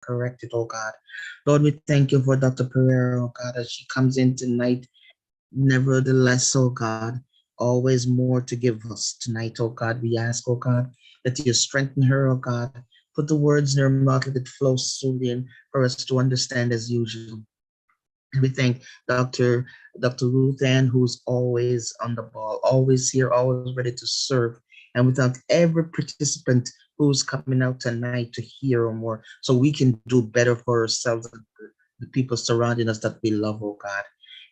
correct it, oh God. Lord, we thank you for Dr. Pereira, oh God, as she comes in tonight. Nevertheless, oh God, always more to give us tonight, oh God. We ask, oh God, that you strengthen her, oh God. Put the words in her mouth, let it flow smoothly and for us to understand as usual. And we thank Dr. Ruth Ann, who's always on the ball, always here, always ready to serve. And we thank every participant who's coming out tonight to hear more so we can do better for ourselves and the people surrounding us that we love, oh God.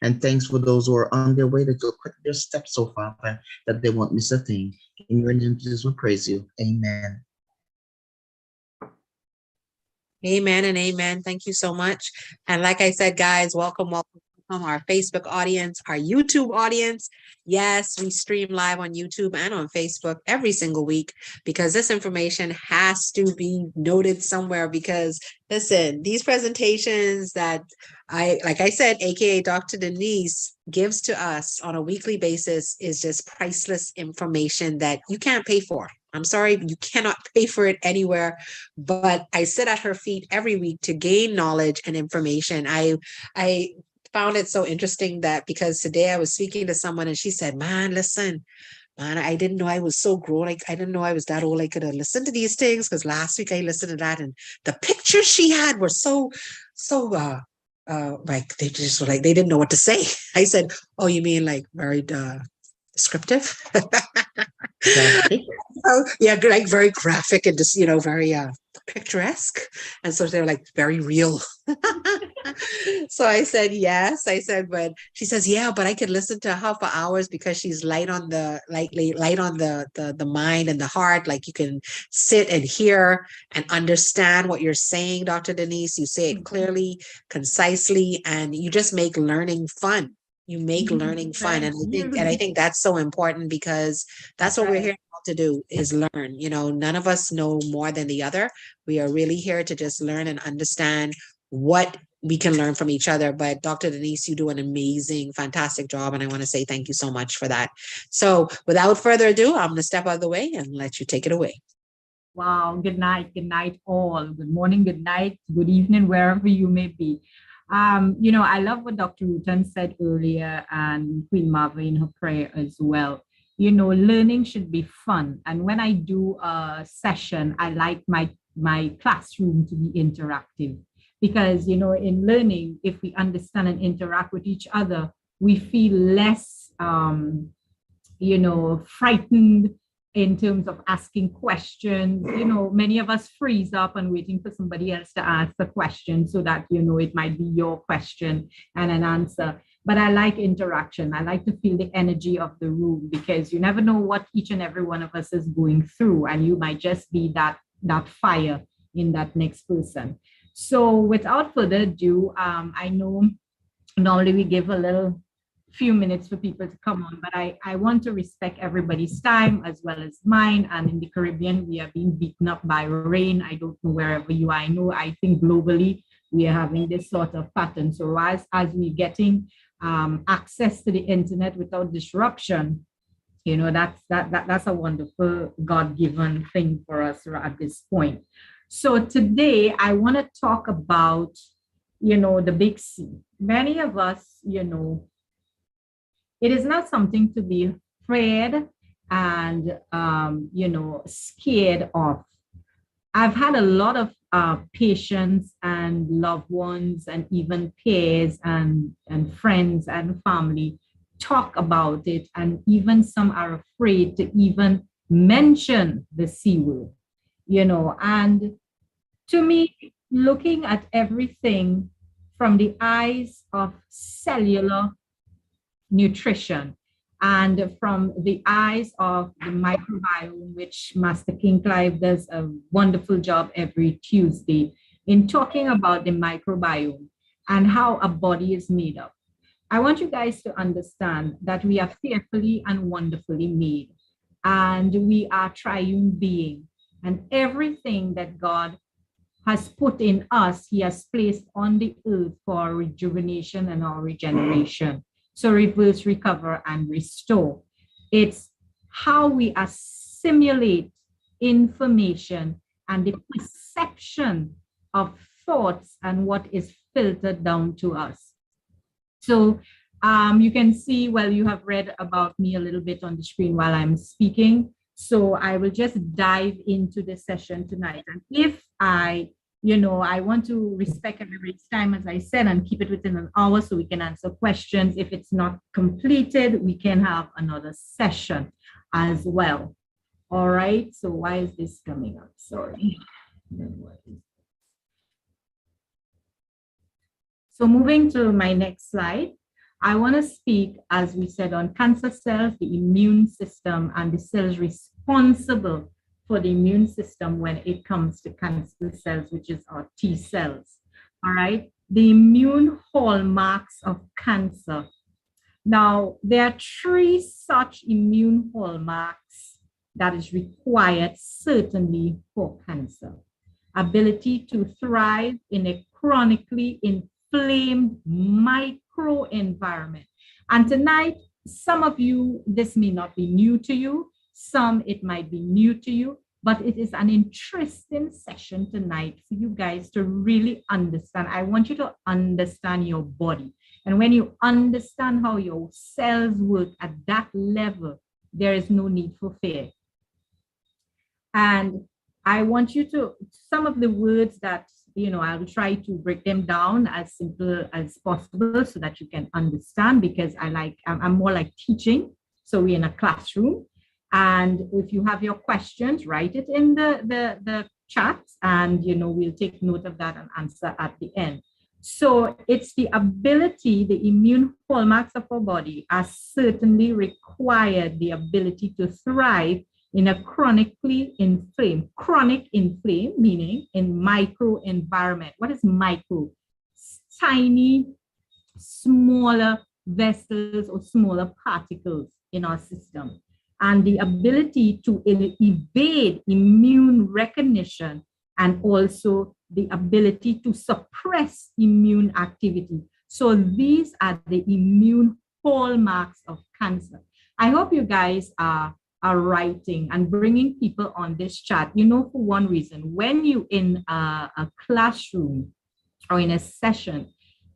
And thanks for those who are on their way that will quicken their steps, oh Father, that they won't miss a thing. In your name, Jesus, we praise you. Amen. Amen and amen. Thank you so much. And like I said, guys, welcome, welcome, welcome our Facebook audience, our YouTube audience. Yes, we stream live on YouTube and on Facebook every single week because this information has to be noted somewhere because listen, these presentations that like I said, AKA Dr. Denise gives to us on a weekly basis is just priceless information that you can't pay for. I'm sorry, you cannot pay for it anywhere, but I sit at her feet every week to gain knowledge and information. I found it so interesting that because today I was speaking to someone and she said, man, listen, man, I didn't know I was so grown. Like, I didn't know I was that old. I could have listened to these things because last week I listened to that and the pictures she had were so like they just were like, they didn't know what to say. I said, oh, you mean like very descriptive? Oh, yeah, like very graphic and just, very picturesque. And so they're like very real. So I said, yes. I said, but she says, yeah, but I could listen to her for hours because she's light on the light on the mind and the heart. Like you can sit and hear and understand what you're saying, Dr. Denise. You say it clearly, concisely, and you just make learning fun. You make learning fun. And I think that's so important because that's what we're here to do is learn. None of us know more than the other. We are really here to just learn and understand what we can learn from each other. But Dr. Denise, you do an amazing, fantastic job. And I want to say thank you so much for that. So without further ado, I'm going to step out of the way and let you take it away. Wow. Good night all. Good morning, good night, good evening, wherever you may be. I love what Dr. Rutan said earlier and Queen Marva in her prayer as well. Learning should be fun. And when I do a session, I like my classroom to be interactive because, in learning, if we understand and interact with each other, we feel less, frightened in terms of asking questions. Many of us freeze up and waiting for somebody else to ask the question so that, it might be your question and an answer. But I like interaction. I like to feel the energy of the room because you never know what each and every one of us is going through. And you might just be that fire in that next person. So without further ado, I know normally we give a little few minutes for people to come on, but I want to respect everybody's time as well as mine. And in the Caribbean, we are being beaten up by rain. I don't know wherever you are. I think globally we are having this sort of pattern. So as we're getting access to the internet without disruption, that's a wonderful God-given thing for us at this point. So today I want to talk about, the big C. Many of us, it is not something to be afraid and, scared of. I've had a lot of patients and loved ones and even peers and friends and family talk about it. And even some are afraid to even mention the C word, and to me, looking at everything from the eyes of cellular nutrition and from the eyes of the microbiome, which Master King Clive does a wonderful job every Tuesday in talking about the microbiome and how a body is made up. I want you guys to understand that we are fearfully and wonderfully made, and we are triune being, and everything that God has put in us, he has placed on the earth for our rejuvenation and our regeneration. So reverse, recover, and restore. It's how we assimilate information and the perception of thoughts and what is filtered down to us. So you can see, well, you have read about me a little bit on the screen while I'm speaking. So I will just dive into the session tonight. And if I want to respect everybody's time, as I said, and keep it within an hour so we can answer questions. If it's not completed, we can have another session as well. All right, so why is this coming up? Sorry. So moving to my next slide, I want to speak, as we said, on cancer cells, the immune system, and the cells responsible for the immune system when it comes to cancer cells, which is our T cells. All right, the immune hallmarks of cancer. Now, there are 3 such immune hallmarks that is required certainly for cancer. Ability to thrive in a chronically inflamed microenvironment. And tonight, some of you, this may not be new to you. Some, it might be new to you, but it is an interesting session tonight for you guys to really understand. I want you to understand your body. And when you understand how your cells work at that level, there is no need for fear. And I want you to, some of the words that, I'll try to break them down as simple as possible so that you can understand, because I'm more like teaching. So we're in a classroom. And if you have your questions, write it in the chat, and we'll take note of that and answer at the end. So it's the ability, the immune hallmarks of our body are certainly required, the ability to thrive in a chronically inflamed, meaning in micro environment. What is micro? Tiny, smaller vessels or smaller particles in our system. And the ability to evade immune recognition, and also the ability to suppress immune activity. So these are the immune hallmarks of cancer. I hope you guys are writing and bringing people on this chat, for one reason. When you in a classroom or in a session,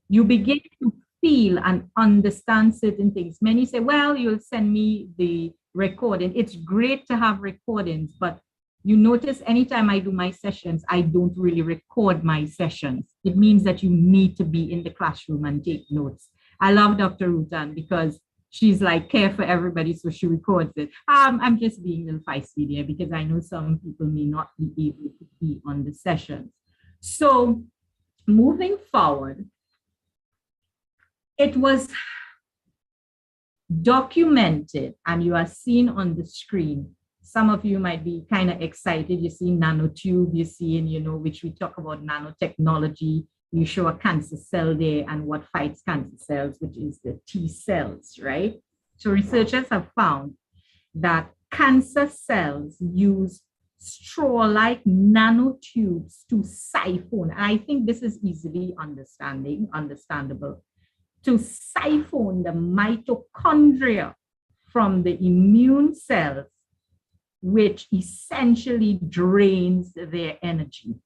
you begin to feel and understand certain things. Many say, well, you'll send me the recording. It's great to have recordings, but you notice anytime I do my sessions, I don't really record my sessions. It means that you need to be in the classroom and take notes. I love Dr. Rutan because she's like, care for everybody, so she records it. I'm just being a little feisty there because I know some people may not be able to be on the sessions. So moving forward, it was documented, and you are seeing on the screen. Some of you might be kind of excited. You see nanotube, you're seeing, which we talk about nanotechnology. You show a cancer cell there and what fights cancer cells, which is the T cells, right? So researchers have found that cancer cells use straw-like nanotubes to siphon. And I think this is easily understandable, to siphon the mitochondria from the immune cells, which essentially drains their energy.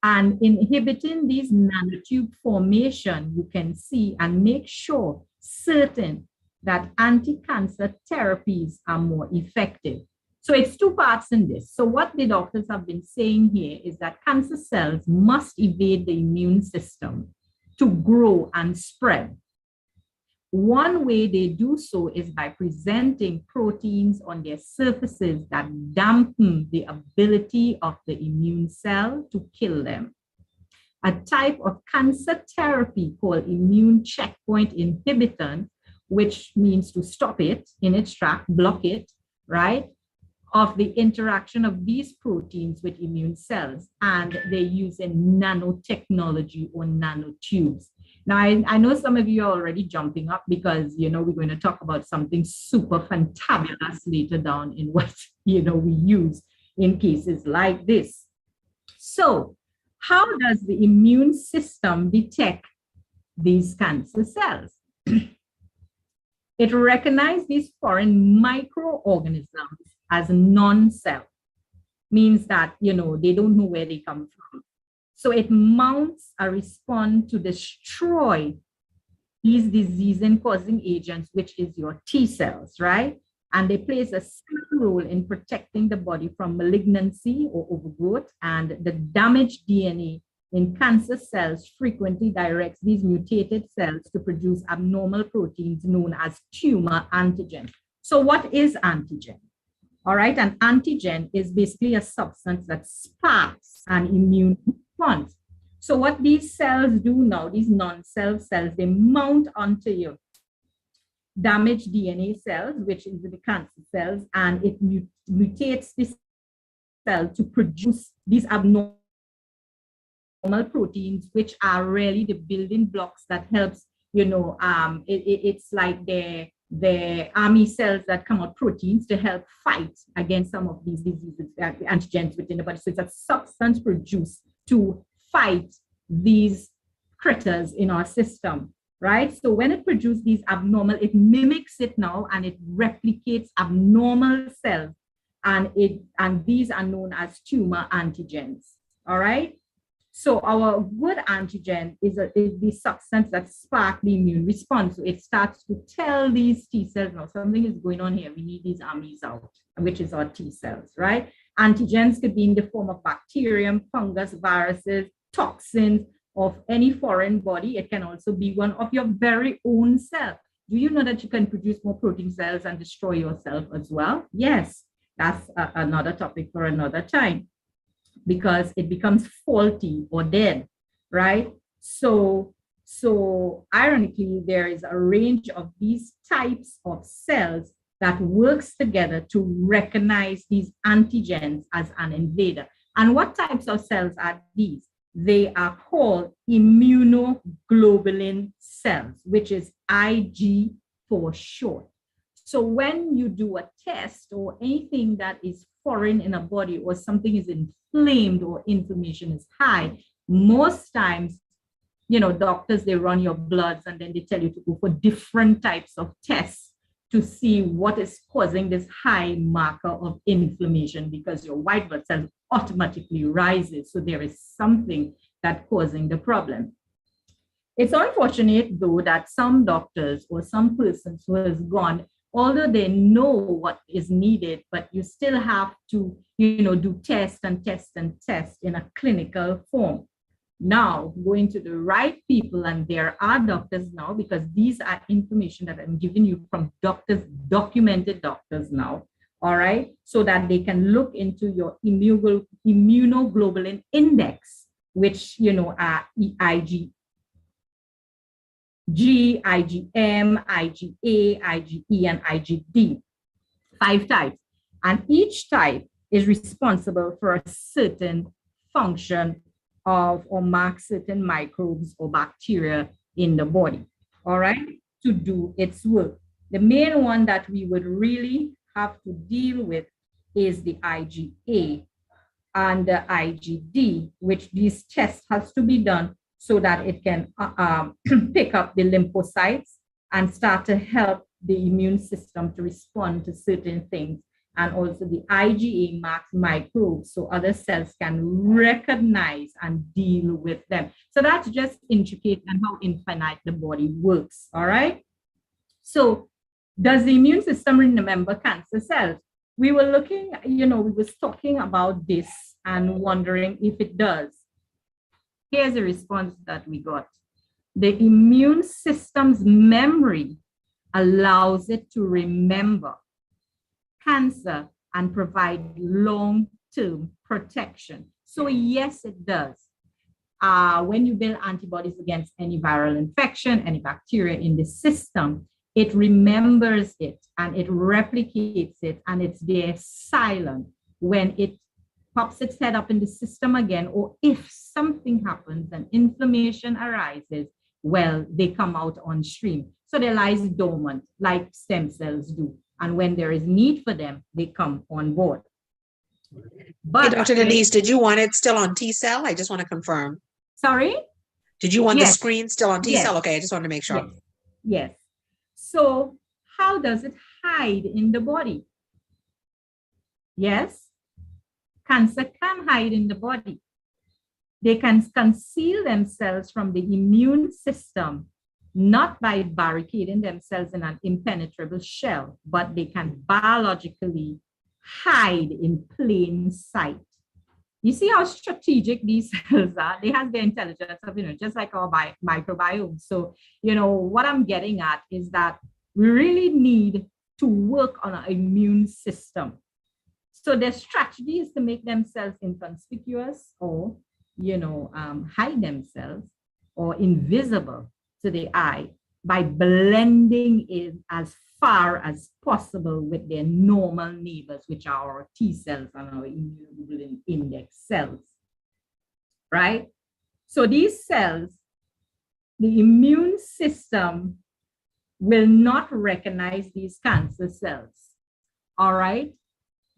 And inhibiting these nanotube formation, you can see and make sure certain that anti-cancer therapies are more effective. So it's 2 parts in this. So what the doctors have been saying here is that cancer cells must evade the immune system to grow and spread. One way they do so is by presenting proteins on their surfaces that dampen the ability of the immune cell to kill them. A type of cancer therapy called immune checkpoint inhibitor, which means to stop it in its track, block it, right, of the interaction of these proteins with immune cells. And they use a nanotechnology or nanotubes. Now, I know some of you are already jumping up because, we're going to talk about something super fantabulous later down in what, we use in cases like this. So how does the immune system detect these cancer cells? It recognizes these foreign microorganisms as non-self, means that, they don't know where they come from. So it mounts a response to destroy these disease-causing agents, which is your T cells, right? And they play a central role in protecting the body from malignancy or overgrowth. And the damaged DNA in cancer cells frequently directs these mutated cells to produce abnormal proteins known as tumor antigen. So what is antigen? All right, an antigen is basically a substance that sparks an immune response. So what these cells do now, these non-self cells, they mount onto your damaged DNA cells, which is the cancer cells, and it mutates this cell to produce these abnormal proteins, which are really the building blocks that helps, it's like the army cells that come out proteins to help fight against some of these diseases, antigens within the body. So it's a substance produced to fight these critters in our system, right? So when it produces these abnormal, it mimics it now and it replicates abnormal cells, and these are known as tumor antigens, all right? So our good antigen is the substance that sparks the immune response. So it starts to tell these T cells, now something is going on here. We need these armies out, which is our T cells, right? Antigens could be in the form of bacterium, fungus, viruses, toxins of any foreign body. It can also be one of your very own cell. Do you know that you can produce more protein cells and destroy yourself as well? Yes, that's another topic for another time, because it becomes faulty or dead, right? So ironically, there is a range of these types of cells that works together to recognize these antigens as an invader. And what types of cells are these? They are called immunoglobulin cells, which is IG for short. So when you do a test or anything that is foreign in a body, or something is inflamed or inflammation is high, most times, doctors, they run your bloods and then they tell you to go for different types of tests to see what is causing this high marker of inflammation, because your white blood cells automatically rises. So there is something that's causing the problem. It's unfortunate, though, that some doctors or some persons who has gone, although they know what is needed, but you still have to, do test and test and test in a clinical form. Now, going to the right people, and there are doctors now, because these are information that I'm giving you from doctors, documented doctors now, all right, so that they can look into your immunoglobulin index, which, are IG, IgM, IgA, IgE, and IgD, 5 types. And each type is responsible for a certain function of, or mark certain microbes or bacteria in the body, all right, to do its work. The main one that we would really have to deal with is the IgA and the IgD, which these tests has to be done so that it can pick up the lymphocytes and start to help the immune system to respond to certain things. And also the IgA marks microbes, so other cells can recognize and deal with them. So that's just intricate and how infinite the body works, all right? So does the immune system remember cancer cells? We were looking, we was talking about this and wondering if it does. Here's a response that we got. The immune system's memory allows it to remember cancer and provide long-term protection. So yes, it does. When you build antibodies against any viral infection, any bacteria in the system, it remembers it and it replicates it, and it's there silent when it pops its head up in the system again, or if something happens and inflammation arises, well, they come out on stream. So they lie dormant like stem cells do. And when there is need for them, they come on board. But hey, Dr. Denise, did you want it still on T cell? I just want to confirm. Sorry? Did you want the screen still on T cell? Yes. Okay, I just wanted to make sure. Yes. So how does it hide in the body? Yes, cancer can hide in the body. They can conceal themselves from the immune system, not by barricading themselves in an impenetrable shell, but they can biologically hide in plain sight. You see how strategic these cells are? They have the intelligence of, just like our microbiome. So, what I'm getting at is that we really need to work on our immune system. So their strategy is to make themselves inconspicuous or, hide themselves or invisible to the eye by blending in as far as possible with their normal neighbors, which are our T cells and our immunoglobulin index cells, right? So these cells, the immune system will not recognize these cancer cells, all right?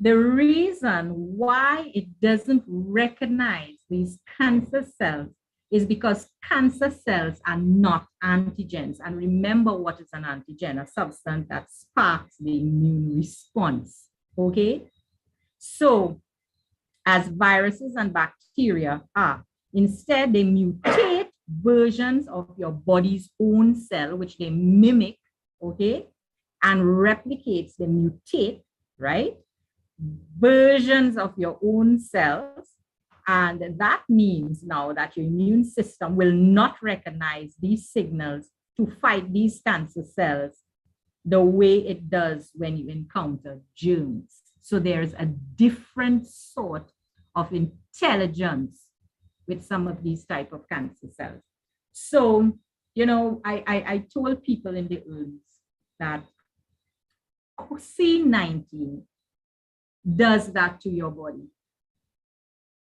The reason why it doesn't recognize these cancer cells is because cancer cells are not antigens. And remember, what is an antigen? A substance that sparks the immune response, okay? So as viruses and bacteria are, instead they mutate versions of your body's own cell, which they mimic, okay? And replicates, they mutate, right? Versions of your own cells. And that means now that your immune system will not recognize these signals to fight these cancer cells the way it does when you encounter germs. So there's a different sort of intelligence with some of these type of cancer cells. So, I told people in the early that C19 does that to your body.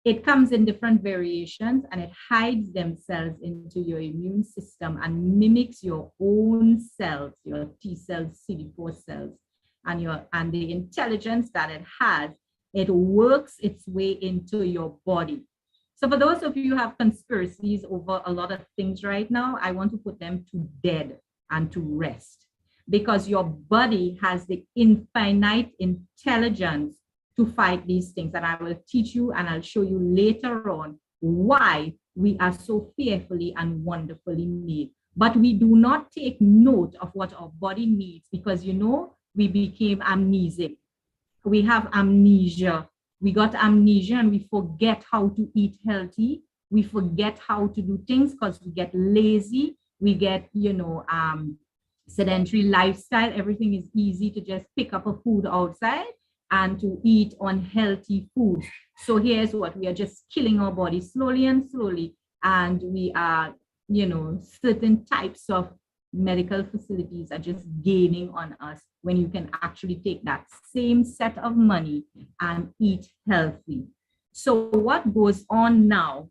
It comes in different variations and it hides themselves into your immune system and mimics your own cells, your T cells, CD4 cells, and the intelligence that it has, it works its way into your body. So for those of you who have conspiracies over a lot of things right now, I want to put them to dead and to rest, because your body has the infinite intelligence to fight these things. And I will teach you and I'll show you later on why we are so fearfully and wonderfully made. But we do not take note of what our body needs because, we became amnesic. We have amnesia. We got amnesia and we forget how to eat healthy. We forget how to do things because we get lazy. We get, sedentary lifestyle. Everything is easy to just pick up a food outside and to eat unhealthy foods. So here's what we are just killing our body slowly and slowly. And we are, certain types of medical facilities are just gaining on us when you can actually take that same set of money and eat healthy. So what goes on now,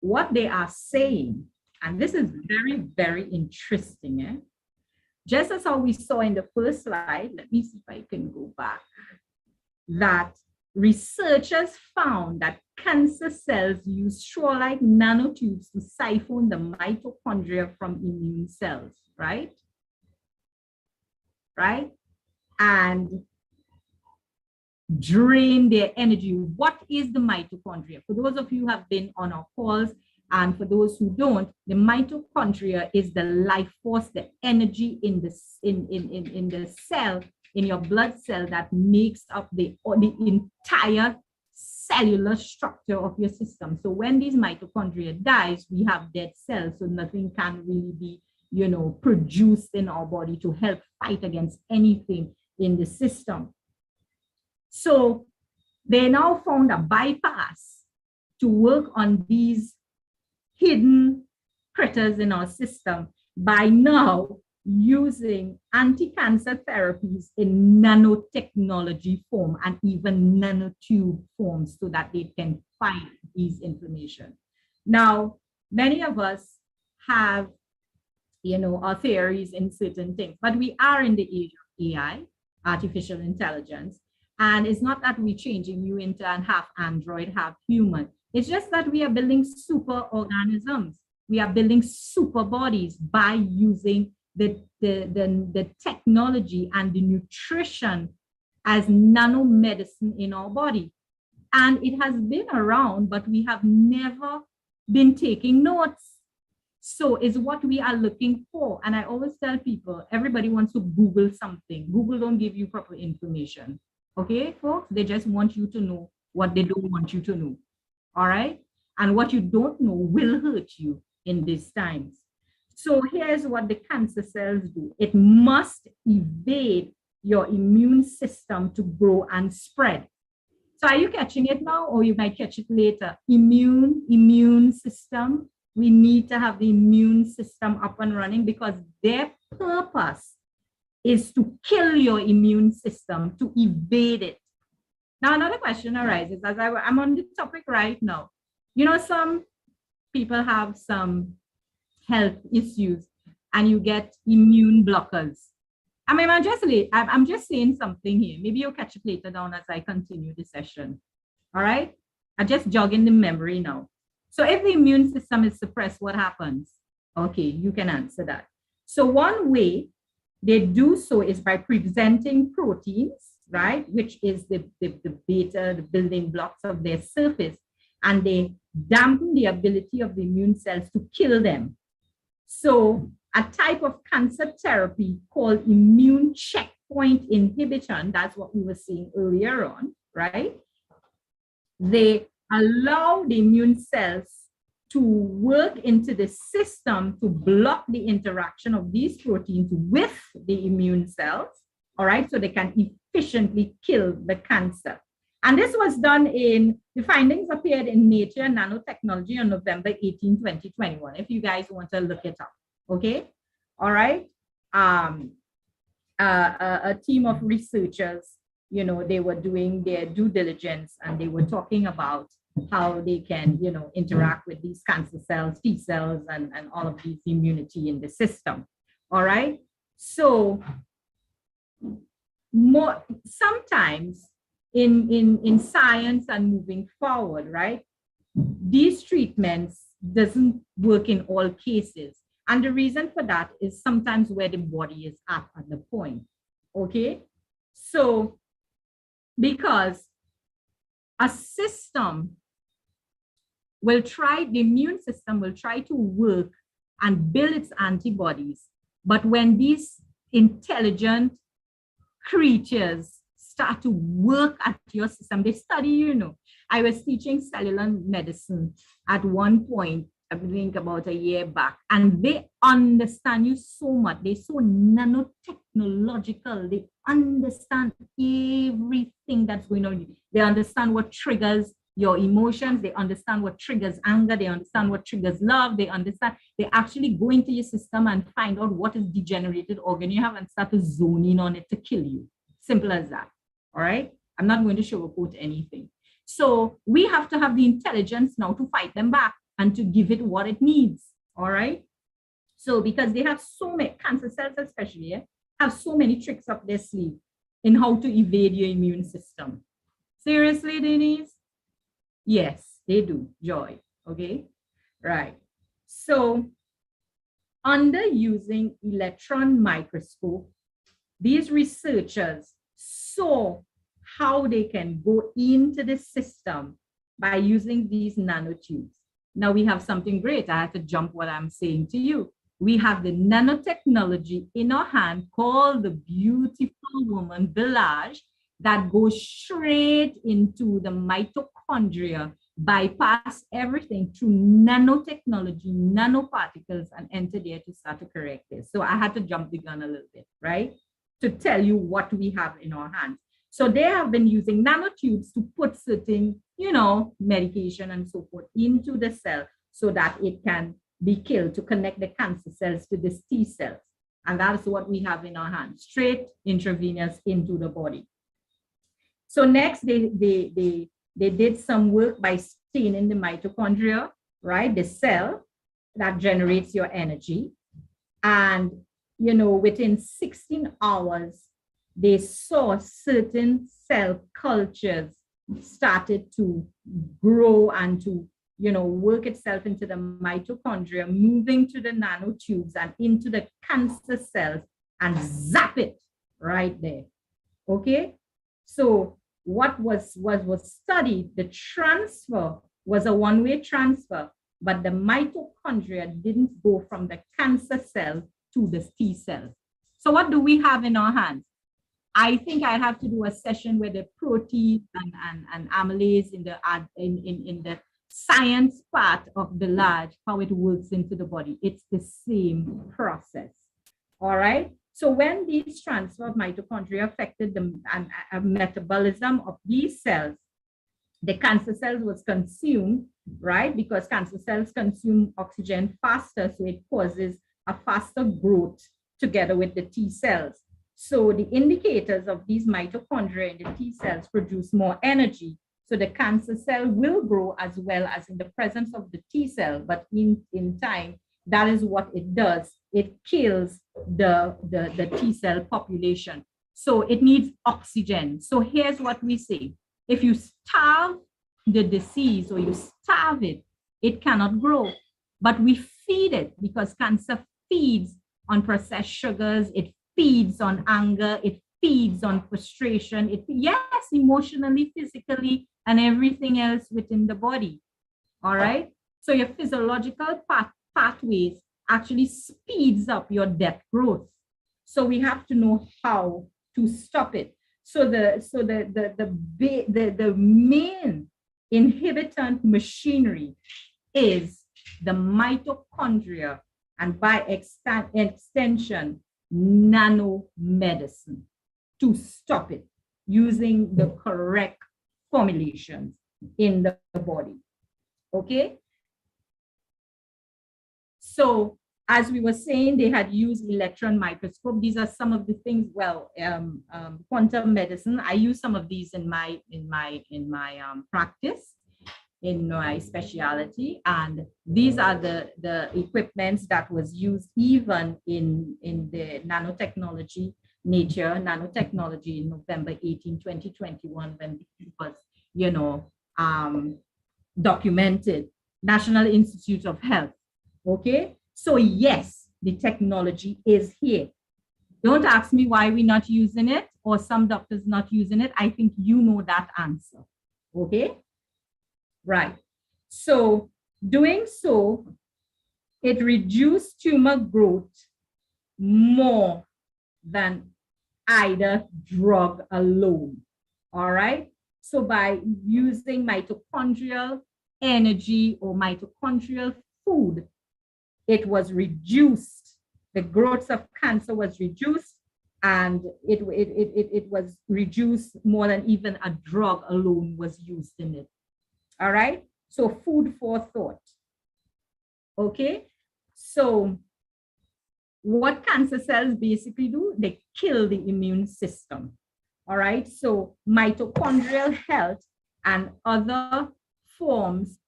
what they are saying, and this is very, very interesting, just as how we saw in the first slide, let me see if I can go back, that researchers found that cancer cells use straw-like nanotubes to siphon the mitochondria from immune cells, right? And drain their energy. What is the mitochondria? For those of you who have been on our calls, and for those who don't, the mitochondria is the life force, the energy in the cell, in your blood cell that makes up the entire cellular structure of your system. So when these mitochondria dies, we have dead cells, so nothing can really be, produced in our body to help fight against anything in the system. So they now found a bypass to work on these hidden critters in our system by now using anti-cancer therapies in nanotechnology form and even nanotube form so that they can fight these inflammation. Now, many of us have, our theories in certain things, but we are in the age of AI, artificial intelligence, and it's not that we're changing you into and half android, half human. It's just that we are building super organisms. We are building super bodies by using the technology and the nutrition as nanomedicine in our body. And it has been around, but we have never been taking notes. So it's what we are looking for. And I always tell people, everybody wants to Google something. Google don't give you proper information. Okay, folks? They just want you to know what they don't want you to know. All right? And what you don't know will hurt you in these times. So here's what the cancer cells do. It must evade your immune system to grow and spread. So are you catching it now, or you might catch it later? Immune system. We need to have the immune system up and running because their purpose is to kill your immune system, to evade it. Now, another question arises as I'm on the topic right now. You know, some people have some health issues and you get immune blockers. I mean, I'm just saying something here. Maybe you'll catch it later down as I continue the session. All right? I'm just jogging the memory now. So if the immune system is suppressed, what happens? Okay, you can answer that. So one way they do so is by presenting proteins, right? Which is the beta, the building blocks of their surface, and they dampen the ability of the immune cells to kill them. So a type of cancer therapy called immune checkpoint inhibition, that's what we were seeing earlier on, right? They allow the immune cells to work into the system to block the interaction of these proteins with the immune cells, all right, so they can efficiently kill the cancer. And this was done the findings appeared in Nature Nanotechnology on November 18, 2021, if you guys want to look it up, okay? All right. A team of researchers, you know, they were doing their due diligence and they were talking about how they can, you know, interact with these cancer cells, T cells, and all of these immunity in the system. All right. So sometimes in science and moving forward, right, these treatments doesn't work in all cases. And the reason for that is sometimes where the body is at the point. Okay. So because a system the immune system will try to work and build its antibodies. But when these intelligent creatures start to work at your system, they study, you know. I was teaching cellular medicine at one point, I think about a year back, and they understand you so much. They're so nanotechnological. They understand everything that's going on. They understand what triggers your emotions. They understand what triggers anger. They understand what triggers love. They actually go into your system and find out what is degenerated organ you have and start to zone in on it to kill you. Simple as that. All right. I'm not going to sugarcoat anything. So we have to have the intelligence now to fight them back and to give it what it needs. All right. So because they have so many cancer cells, especially, have so many tricks up their sleeve in how to evade your immune system. Seriously, Denise? Yes, they do. Joy. Okay. Right. So under using electron microscope, these researchers saw how they can go into the system by using these nanotubes. Now we have something great. I have to jump what I'm saying to you. We have the nanotechnology in our hand called the beautiful woman village that goes straight into the mitochondria, bypass everything through nanotechnology, nanoparticles, and enter there to start to correct this. So I had to jump the gun a little bit, right? To tell you what we have in our hands. So they have been using nanotubes to put certain, you know, medication and so forth into the cell so that it can be killed, to connect the cancer cells to the T cells. And that's what we have in our hands, straight intravenous into the body. So next, they did some work by staining the mitochondria, right? The cell that generates your energy. And, you know, within 16 hours, they saw certain cell cultures started to grow and to, you know, work itself into the mitochondria, moving to the nanotubes and into the cancer cells and zap it right there. Okay. So what was studied, the transfer was a one-way transfer, but the mitochondria didn't go from the cancer cell to the T cell. So what do we have in our hands? I think I have to do a session where the protein and amylase in the science part of the large, how it works into the body. It's the same process. All right. So when these transfer of mitochondria affected the metabolism of these cells, the cancer cells was consumed, right? Because cancer cells consume oxygen faster, so it causes a faster growth together with the T cells. So the indicators of these mitochondria in the T cells produce more energy. So the cancer cell will grow as well as in the presence of the T cell, but in time, that is what it does. It kills the T cell population. So it needs oxygen. So here's what we say. If you starve the disease or you starve it, it cannot grow. But we feed it because cancer feeds on processed sugars. It feeds on anger. It feeds on frustration. Yes, emotionally, physically, and everything else within the body. All right. So your physiological pathways actually speeds up your death growth. So we have to know how to stop it. So the main inhibitant machinery is the mitochondria, and by extension, nanomedicine, to stop it using the correct formulations in the body. Okay. So as we were saying, they had used electron microscope. These are some of the things. Well, quantum medicine. I use some of these in my practice, in my specialty, and these are the equipments that was used even in the nanotechnology, Nature Nanotechnology, in November 18, 2021, when it was documented. National Institute of Health. Okay, so yes, the technology is here. Don't ask me why we're not using it or some doctors not using it. I think you know that answer. Okay, right. So doing so, it reduced tumor growth more than either drug alone. All right. So by using mitochondrial energy or mitochondrial food, it was reduced. The growth of cancer was reduced, and it was reduced more than even a drug alone was used in it. All right. So food for thought. Okay. So what cancer cells basically do, they kill the immune system. All right. So mitochondrial health and other forms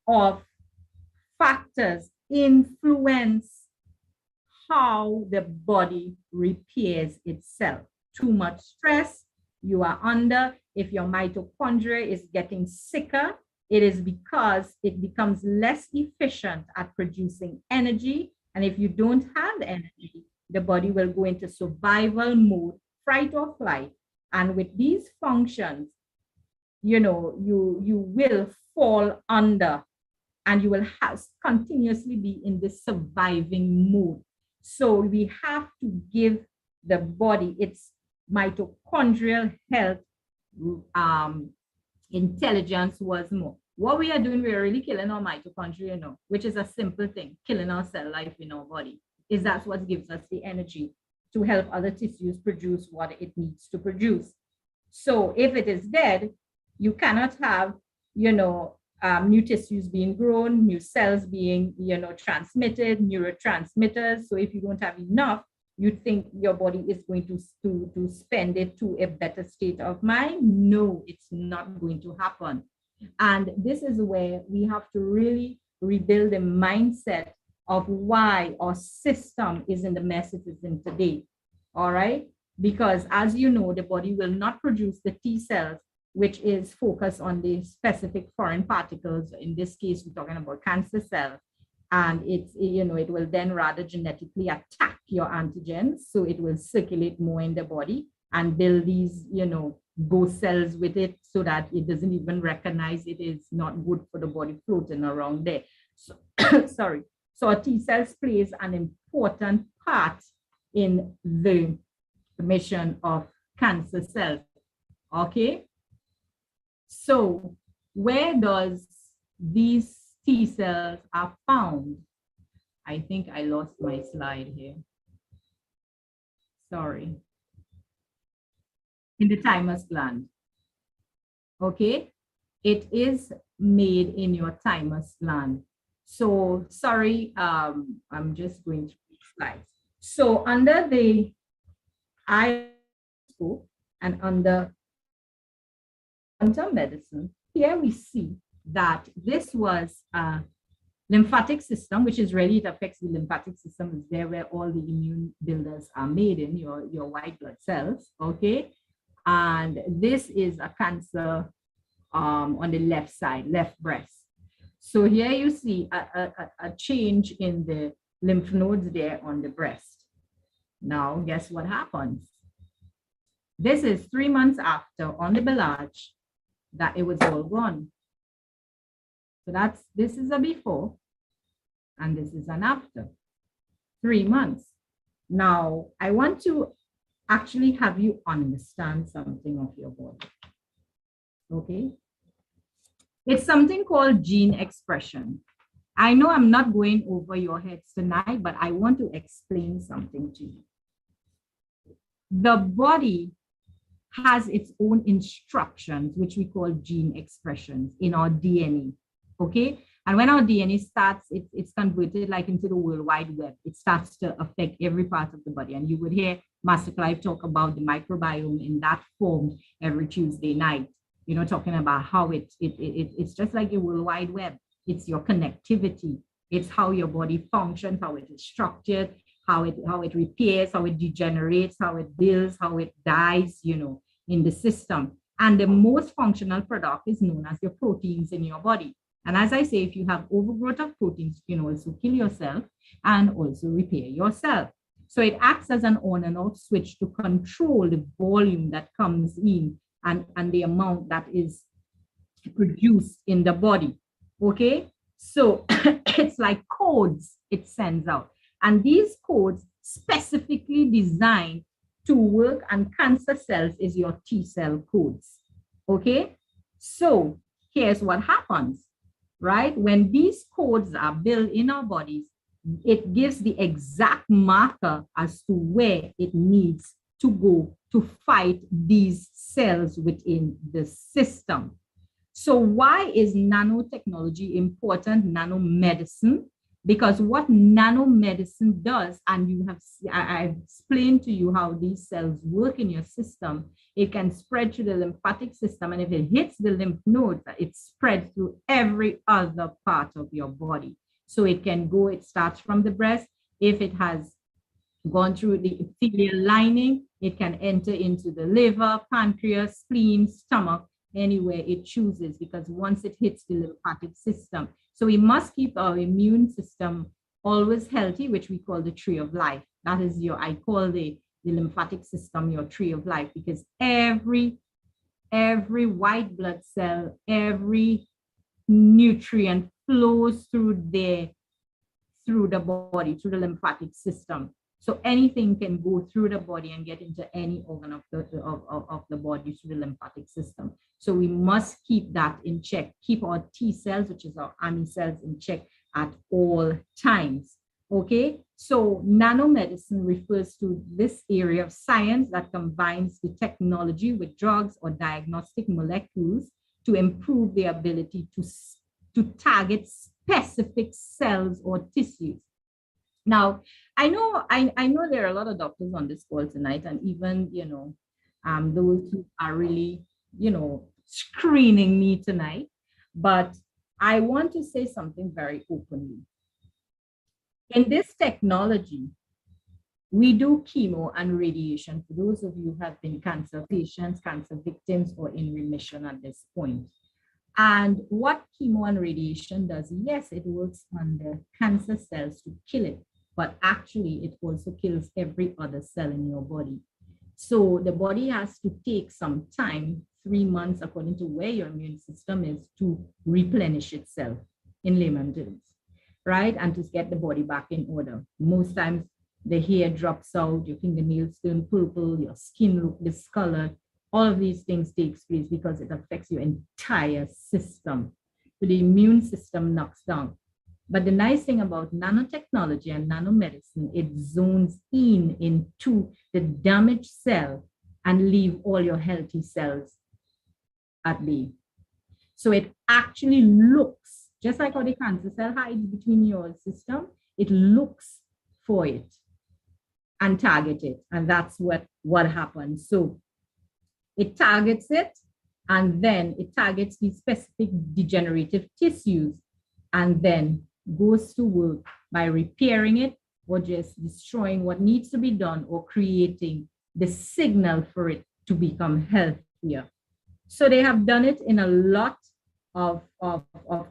of factors influence how the body repairs itself. Too much stress you are under. If your mitochondria is getting sicker, it is because it becomes less efficient at producing energy. And if you don't have energy, the body will go into survival mode, fight or flight. And with these functions, you will fall under, and you will continuously be in this surviving mode. So we have to give the body its mitochondrial health intelligence was more. What we are doing, we are really killing our mitochondria, which is a simple thing, killing our cell life in our body. Is that what gives us the energy to help other tissues produce what it needs to produce. So if it is dead, you cannot have, new tissues being grown, new cells being, transmitted, neurotransmitters. So if you don't have enough, you think your body is going to spend it to a better state of mind. No, it's not going to happen. And this is where we have to really rebuild the mindset of why our system is in the mess it is in today. All right. Because as you know, the body will not produce the T cells, which is focused on the specific foreign particles. In this case, we're talking about cancer cells. And it's, it will then rather genetically attack your antigens. So it will circulate more in the body and build these, ghost cells with it so that it doesn't even recognize it is not good for the body floating around there. So, sorry. So our T cells plays an important part in the mission of cancer cells. Okay. So where does these T cells are found? I think I lost my slide here. Sorry. In the thymus gland. Okay. It is made in your thymus gland. So sorry, I'm just going through the slides. So under the eye and under quantum medicine, here we see that this was a lymphatic system, which is really, it affects the lymphatic system, is there where all the immune builders are made in your white blood cells, okay? And this is a cancer on the left side, left breast. So here you see a change in the lymph nodes there on the breast. Now, guess what happens? This is 3 months after on the Belage that it was all gone. So this is a before and this is an after, 3 months. Now, I want to actually have you understand something of your body, okay? It's something called gene expression. I know I'm not going over your heads tonight, but I want to explain something to you. The body has its own instructions, which we call gene expressions in our DNA, okay? And when our DNA starts, it's converted like into the World Wide Web. It starts to affect every part of the body. And you would hear Master Clive talk about the microbiome in that form every Tuesday night, you know, talking about how it's just like a World Wide Web. It's your connectivity. It's how your body functions, how it is structured, how it repairs, how it degenerates, how it builds, how it dies, you know, in the system. And the most functional product is known as your proteins in your body. And as I say, if you have overgrowth of proteins, you can also kill yourself and also repair yourself. So it acts as an on and off switch to control the volume that comes in and the amount that is produced in the body. Okay, so it's like codes it sends out. And these codes specifically designed to work on cancer cells is your T cell codes. Okay, so here's what happens, right? When these codes are built in our bodies, it gives the exact marker as to where it needs to go to fight these cells within the system. So why is nanotechnology important, nanomedicine? Because what nanomedicine does, and I've explained to you how these cells work in your system, it can spread through the lymphatic system. And if it hits the lymph nodes, it spreads through every other part of your body. So it can go, it starts from the breast. If it has gone through the epithelial lining, it can enter into the liver, pancreas, spleen, stomach, anywhere it chooses, because once it hits the lymphatic system. So we must keep our immune system always healthy, which we call the tree of life. That is I call the lymphatic system your tree of life, because every white blood cell, every nutrient flows through the body, through the lymphatic system. So anything can go through the body and get into any organ of the body through the lymphatic system. So we must keep that in check, keep our T cells, which is our army cells, in check at all times. Okay, so nanomedicine refers to this area of science that combines the technology with drugs or diagnostic molecules to improve the ability to target specific cells or tissues. Now, I know there are a lot of doctors on this call tonight, and even, you know, those who are really, you know, screening me tonight, but I want to say something very openly. In this technology, we do chemo and radiation for those of you who have been cancer patients, cancer victims, or in remission at this point. And what chemo and radiation does, yes, it works on the cancer cells to kill it, but actually it also kills every other cell in your body. So the body has to take some time, 3 months, according to where your immune system is, to replenish itself, in layman terms, right? And to get the body back in order. Most times the hair drops out, your fingernails turn purple, your skin look discolored. All of these things takes place because it affects your entire system. So the immune system knocks down. But the nice thing about nanotechnology and nanomedicine, it zones in into the damaged cell and leave all your healthy cells at bay. So it actually looks, just like how the cancer cell hides between your system, it looks for it and target it. And that's what happens. So it targets it, and then it targets these specific degenerative tissues, and then goes to work by repairing it or just destroying what needs to be done or creating the signal for it to become healthier. So they have done it in a lot of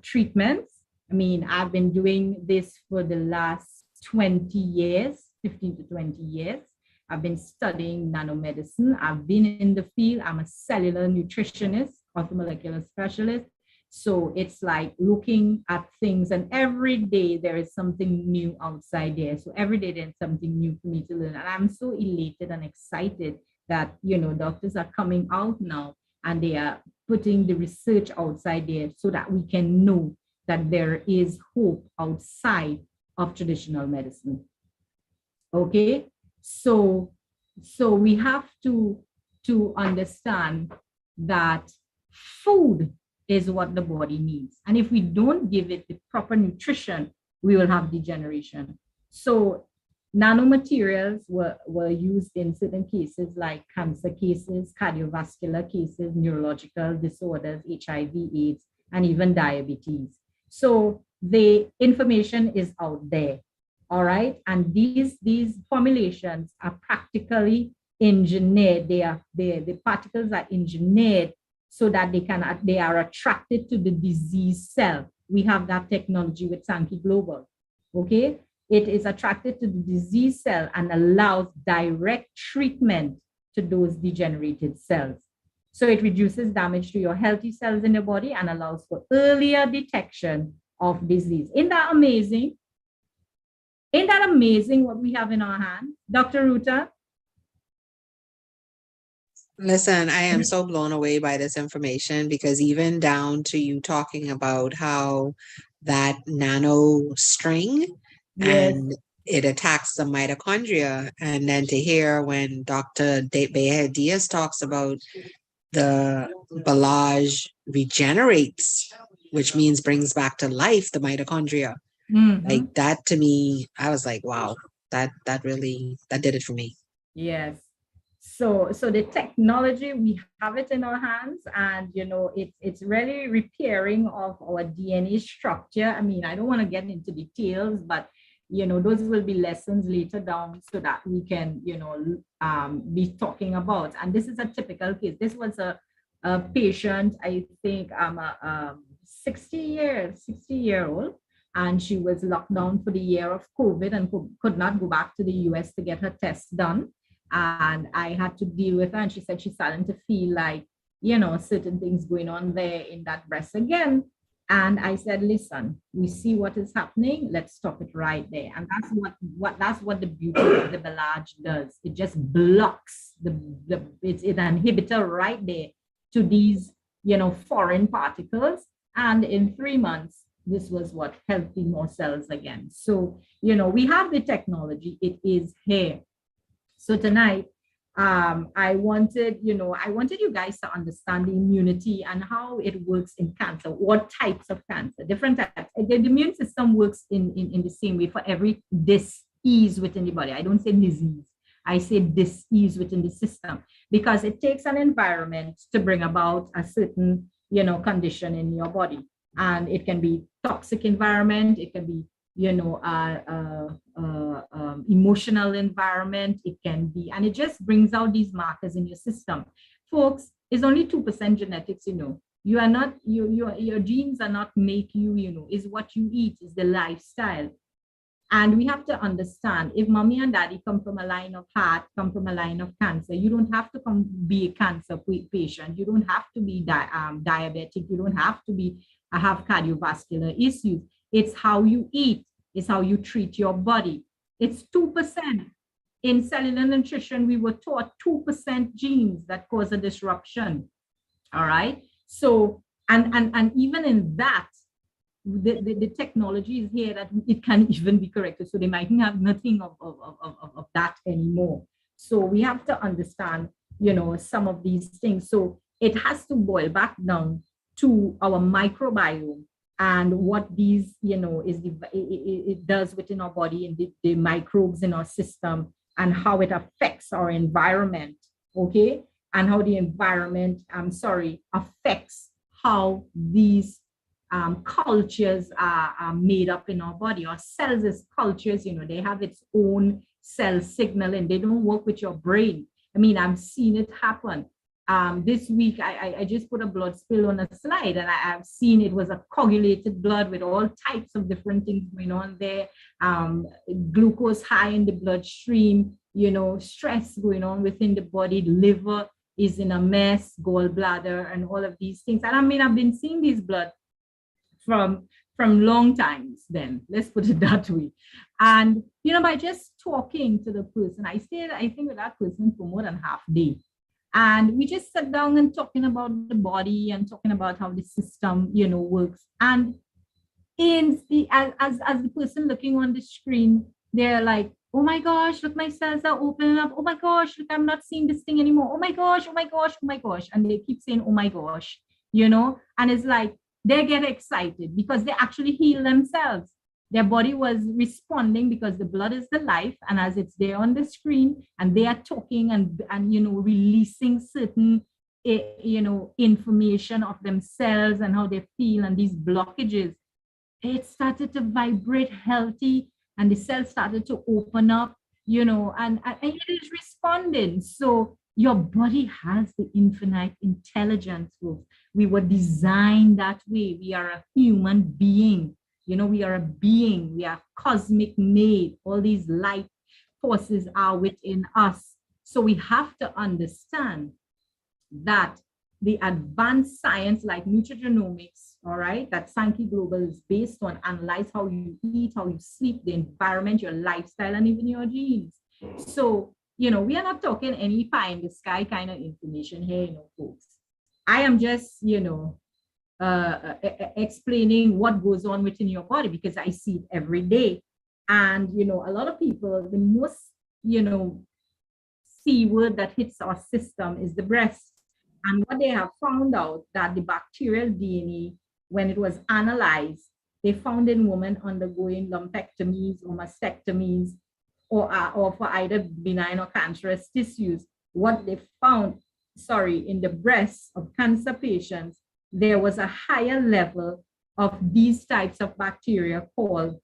treatments. I mean, I've been doing this for the last 20 years, 15 to 20 years. I've been studying nanomedicine. I've been in the field. I'm a cellular nutritionist, orthomolecular specialist. So it's like looking at things, and every day there is something new outside there. So every day there's something new for me to learn. And I'm so elated and excited that, doctors are coming out now and they are putting the research outside there so that we can know that there is hope outside of traditional medicine. Okay, so we have to understand that food is what the body needs. And if we don't give it the proper nutrition, we will have degeneration. So nanomaterials were used in certain cases like cancer cases, cardiovascular cases, neurological disorders, HIV, AIDS, and even diabetes. So the information is out there, all right? And these formulations are practically engineered. The particles are engineered so that they are attracted to the disease cell. We have that technology with Sankey Global, okay? It is attracted to the disease cell and allows direct treatment to those degenerated cells. So it reduces damage to your healthy cells in the body and allows for earlier detection of disease. Isn't that amazing? Ain't that amazing what we have in our hand? Dr. Ruta? Listen, I am so blown away by this information, because even down to you talking about how that nano string and it attacks the mitochondria, and then to hear when Dr. Beher Diaz talks about the ballage regenerates, which means brings back to life the mitochondria. Like that, to me, I was like, wow, that did it for me. Yes. So the technology, we have it in our hands, and it's really repairing of our DNA structure. I mean, I don't want to get into details, but those will be lessons later down so that we can be talking about. And this is a typical case. This was a patient, I think a 60-year-old, and she was locked down for the year of COVID and could not go back to the US to get her tests done. And I had to deal with her, and she said she's starting to feel like, certain things going on there in that breast again. And I said, listen, we see what is happening. Let's stop it right there. And that's what the beauty of the ballage does. It just blocks it's an inhibitor right there to these, foreign particles. And in 3 months, this was what healthy more cells again. So, we have the technology. It is here. So tonight, I wanted you guys to understand the immunity and how it works in cancer, what types of cancer, different types. The immune system works in the same way for every dis-ease within the body. I don't say disease, I say dis-ease within the system, because it takes an environment to bring about a certain, condition in your body. And it can be toxic environment, it can be emotional environment, it can be, and it just brings out these markers in your system. Folks, it's only 2% genetics. You are not, your genes are not make you, is what you eat, is the lifestyle. And we have to understand, if mommy and daddy come from a line of heart, come from a line of cancer, you don't have to come be a cancer patient. You don't have to be diabetic. You don't have to be have cardiovascular issues. It's how you eat. It's how you treat your body. It's 2%. In cellular nutrition, we were taught 2% genes that cause a disruption. All right. So, and even in that, the technology is here that it can even be corrected. So they might have nothing of that anymore. So we have to understand, some of these things. So it has to boil back down to our microbiome and what these, it does within our body and the microbes in our system and how it affects our environment, okay? And how the environment, affects how these cultures are made up in our body. Our cells as cultures, they have its own cell signal and they don't work with your brain. I mean, I've seen it happen. This week, I just put a blood spill on a slide and I've seen it was a coagulated blood with all types of different things going on there. Glucose high in the bloodstream, stress going on within the body, liver is in a mess, gallbladder and all of these things. And I mean, I've been seeing these blood from long times then, let's put it that way. And, by just talking to the person, I stayed, I think, with that person for more than half a day. And we just sat down and talking about the body and talking about how the system, works. And as the person looking on the screen, they're like, oh my gosh, look, my cells are opening up. Oh my gosh, look, I'm not seeing this thing anymore. Oh my gosh, oh my gosh, oh my gosh. And they keep saying, oh my gosh, and it's like, they get excited because they actually heal themselves. Their body was responding because the blood is the life. And as it's there on the screen and they are talking and releasing certain, information of themselves and how they feel and these blockages, it started to vibrate healthy and the cells started to open up, and it is responding. So your body has the infinite intelligence. We were designed that way. We are a human being. We are a being. We are cosmic made. All these light forces are within us. So we have to understand that the advanced science like nutrigenomics, all right, that Sankey Global is based on, analyze how you eat, how you sleep, the environment, your lifestyle, and even your genes. So, we are not talking any pie in the sky kind of information here, folks. I am just, explaining what goes on within your body because I see it every day. And, a lot of people, the most, C word that hits our system is the breast. And what they have found out that the bacterial DNA, when it was analyzed, they found in women undergoing lumpectomies or mastectomies or for either benign or cancerous tissues, what they found, in the breasts of cancer patients, there was a higher level of these types of bacteria called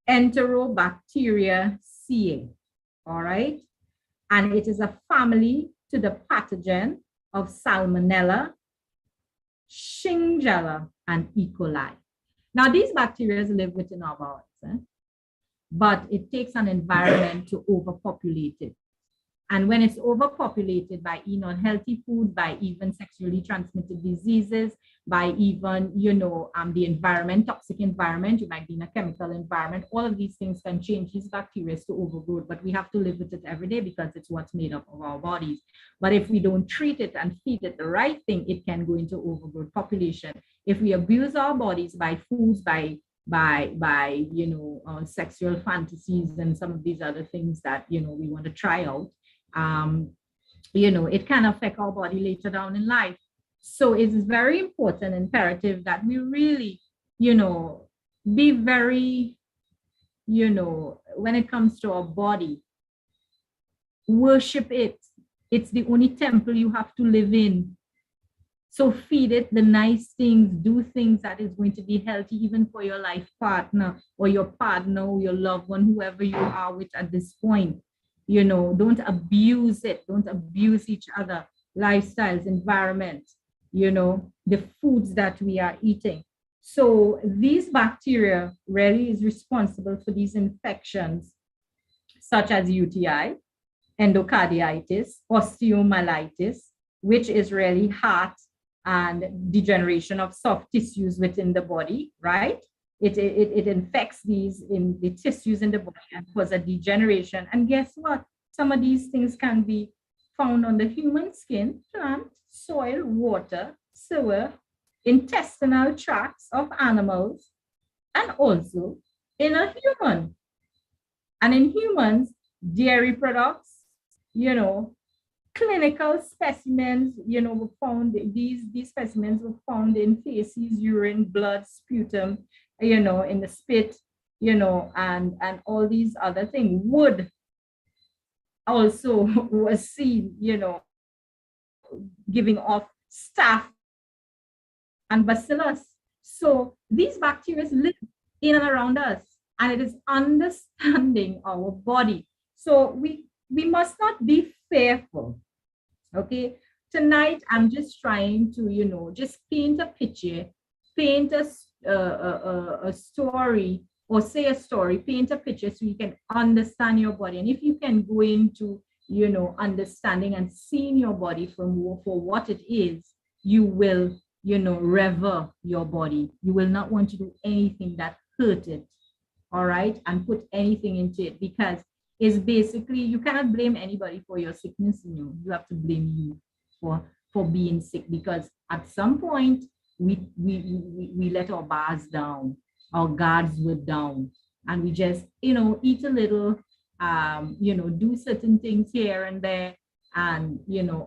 Enterobacteriaceae, all right? And it is a family to the pathogen of Salmonella, Shigella, and E. coli. Now, these bacteria live within our bodies, but it takes an environment to overpopulate it. And when it's overpopulated by unhealthy food, by even sexually transmitted diseases, by even, the environment, toxic environment, you might be in a chemical environment, all of these things can change these bacteria to overgrowth, but we have to live with it every day because it's what's made up of our bodies. But if we don't treat it and feed it the right thing, it can go into overgrowth population. If we abuse our bodies by foods, by sexual fantasies and some of these other things that, we want to try out, it can affect our body later down in life. So it is very important, imperative that we really, be very, when it comes to our body, worship it. It's the only temple you have to live in. So feed it the nice things, do things that is going to be healthy, even for your life partner or your partner or your loved one, whoever you are with at this point. Don't abuse it. Don't abuse each other, lifestyles, environment, the foods that we are eating. So these bacteria really is responsible for these infections, such as UTI, endocarditis, osteomyelitis, which is really heart and degeneration of soft tissues within the body, right? It infects these in the tissues in the body and cause a degeneration. And guess what? Some of these things can be found on the human skin, plant, soil, water, sewer, intestinal tracts of animals, and also in a human. And in humans, dairy products, clinical specimens, were found, these specimens were found in feces, urine, blood, sputum, in the spit, and all these other things. Wood also was seen, giving off staph and bacillus. So these bacteria live in and around us, and it is understanding our body. So we must not be fearful. Okay. Tonight, I'm just trying to, just paint a picture, paint a story, or say a story, paint a picture so you can understand your body. And if you can go into, understanding and seeing your body for what it is, you will, revere your body. You will not want to do anything that hurt it. All right. And put anything into it, because it's basically, you cannot blame anybody for your sickness. You have to blame you for being sick, because at some point we let our bars down, our guards were down, and we just eat a little, do certain things here and there, and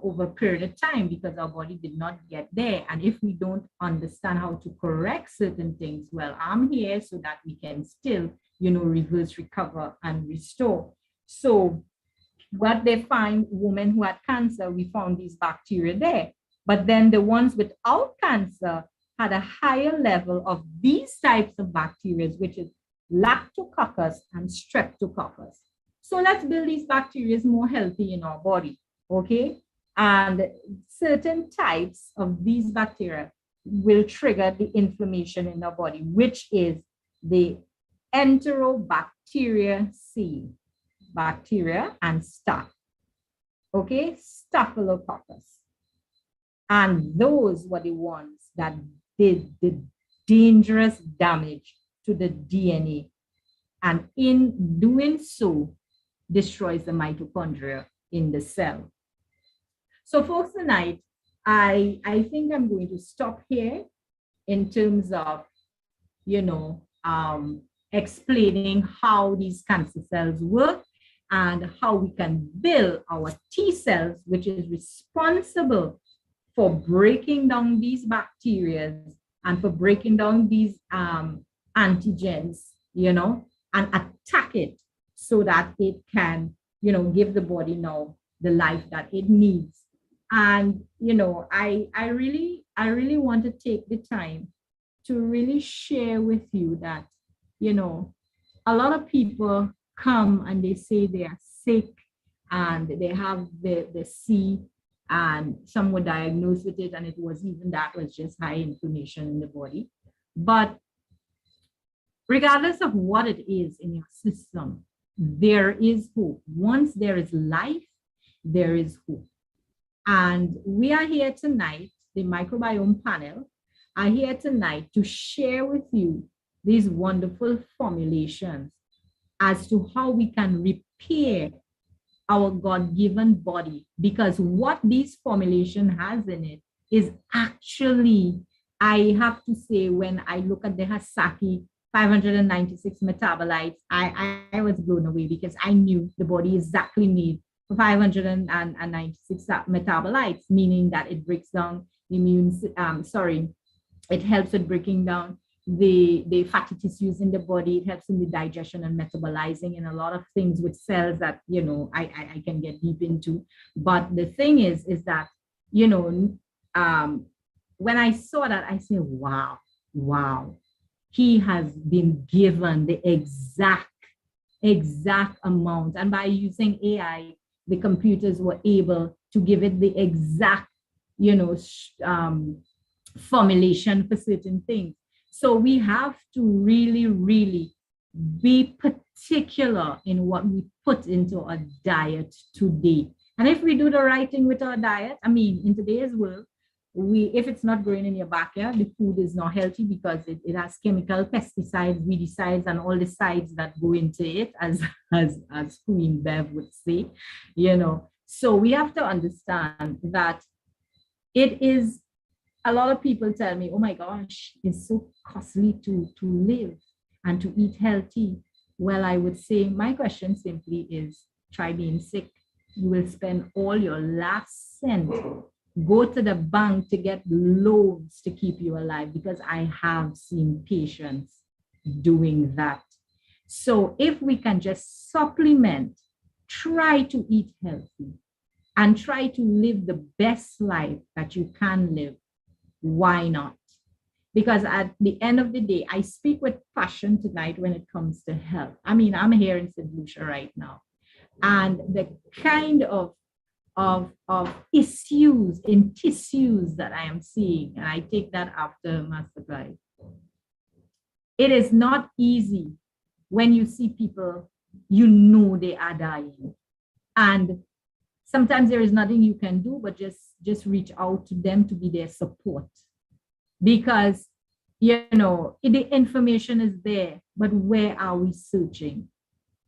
over a period of time, because our body did not get there. And if we don't understand how to correct certain things, well, I'm here so that we can still reverse, recover, and restore. So what they find, women who had cancer, we found these bacteria there. But then the ones without cancer had a higher level of these types of bacteria, which is lactococcus and streptococcus. So let's build these bacteria more healthy in our body, okay? And certain types of these bacteria will trigger the inflammation in our body, which is the Enterobacteriaceae, bacteria and staph, okay, staphylococcus. And those were the ones that did the dangerous damage to the DNA, and in doing so, destroys the mitochondria in the cell. So folks, tonight, I think I'm going to stop here in terms of, explaining how these cancer cells work and how we can build our T cells, which is responsible for breaking down these bacteria and for breaking down these antigens, and attack it so that it can, give the body now the life that it needs. And, I really want to take the time to really share with you that, a lot of people come and they say they are sick and they have the C, and some were diagnosed with it, and it was even that was just high inflammation in the body. But regardless of what it is in your system, there is hope. Once there is life, there is hope. And we are here tonight, the microbiome panel are here tonight to share with you these wonderful formulations as to how we can repair our God-given body, because what this formulation has in it is actually, I have to say, when I look at the Hasaki 596 metabolites, I was blown away, because I knew the body exactly made for 596 metabolites, meaning that it breaks down the it helps with breaking down the fatty tissues in the body. It helps in the digestion and metabolizing and a lot of things with cells that, I can get deep into. But the thing is that, when I saw that, I said, wow, he has been given the exact amount. And by using AI, the computers were able to give it the exact, formulation for certain things. So we have to really, really be particular in what we put into our diet today. And if we do the right thing with our diet, I mean, in today's world, if it's not growing in your backyard, the food is not healthy because it has chemical pesticides, weedicides, and all the sides that go into it, as Queen Bev would say, So we have to understand that it is, a lot of people tell me, oh my gosh, it's so costly to live and to eat healthy. Well, I would say my question simply is, try being sick. You will spend all your last cent, go to the bank to get loans to keep you alive, because I have seen patients doing that. So if we can just supplement, try to eat healthy and try to live the best life that you can live, why not? Because at the end of the day, I speak with passion tonight when it comes to health. I mean, I'm here in St. Lucia right now, and the kind of issues in tissues that I am seeing, and I take that after Master Clive. It is not easy when you see people, they are dying. And sometimes there is nothing you can do but just reach out to them to be their support. Because, the information is there, but where are we searching?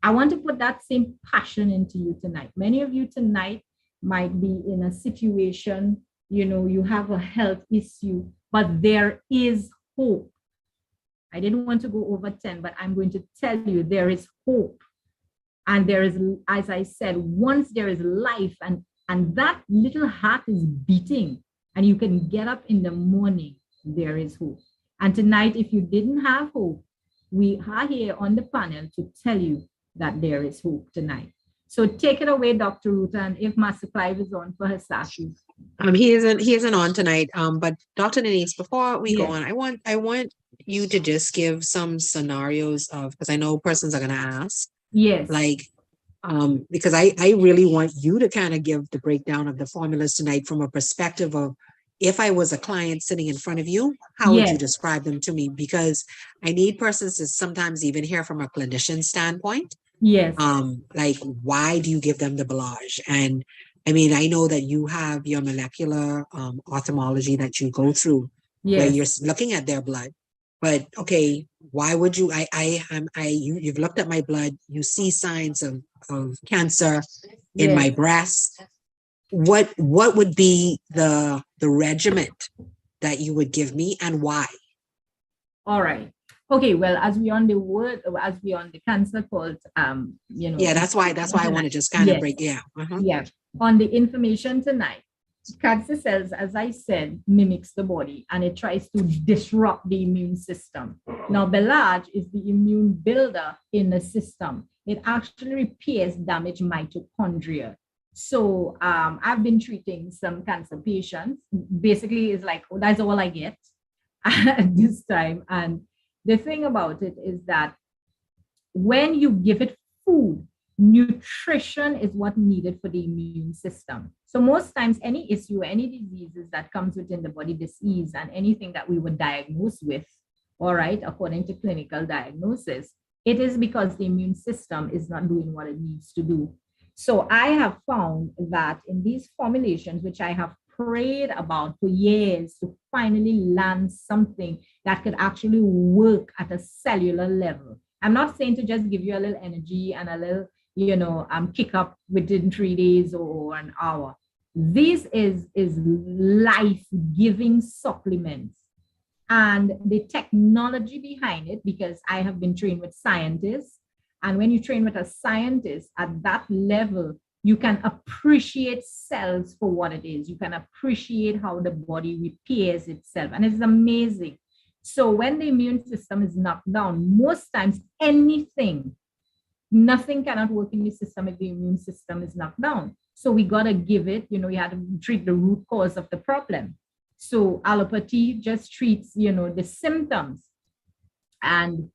I want to put that same passion into you tonight. Many of you tonight might be in a situation, you have a health issue, but there is hope. I didn't want to go over 10, but I'm going to tell you there is hope. And there is, as I said, once there is life and that little heart is beating and you can get up in the morning, there is hope. And tonight, if you didn't have hope, we are here on the panel to tell you that there is hope tonight. So take it away, Dr. Ruth, and if Master Clive is on for her session. He isn't on tonight. But Dr. Denise, before we go on, I want you to just give some scenarios of, because I know persons are gonna ask. Yes. Like, because I really want you to kind of give the breakdown of the formulas tonight from a perspective of, if I was a client sitting in front of you, how would you describe them to me? Because I need persons to sometimes even hear from a clinician standpoint. Yes. Like, why do you give them the Belage? And I mean, I know that you have your molecular ophthalmology that you go through, where you're looking at their blood. But okay, why would you? You've looked at my blood. You see signs of cancer in my breast. What would be the regiment that you would give me, and why? All right. Okay. Well, as we on the cancer called, Yeah, that's why I want to just kind of break. Yeah. Yeah. On the information tonight, cancer cells, as I said, mimics the body and it tries to disrupt the immune system. Now, Belage is the immune builder in the system. It actually repairs damaged mitochondria. So I've been treating some cancer patients. Basically, it's like, oh, that's all I get at this time. And the thing about it is that when you give it food, nutrition is what needed for the immune system. So most times, any issue, any diseases that comes within the body, disease, and anything that we were diagnosed with, all right, according to clinical diagnosis, it is because the immune system is not doing what it needs to do. So I have found that in these formulations, which I have prayed about for years to finally land something that could actually work at a cellular level. I'm not saying to just give you a little energy and a little, kick up within 3 days or an hour. This is life-giving supplements. And the technology behind it, because I have been trained with scientists, and when you train with a scientist at that level, you can appreciate cells for what it is. You can appreciate how the body repairs itself. And it's amazing. So when the immune system is knocked down, most times nothing cannot work in the system if the immune system is knocked down. So we got to give it, you have to treat the root cause of the problem. So allopathy just treats, the symptoms. And,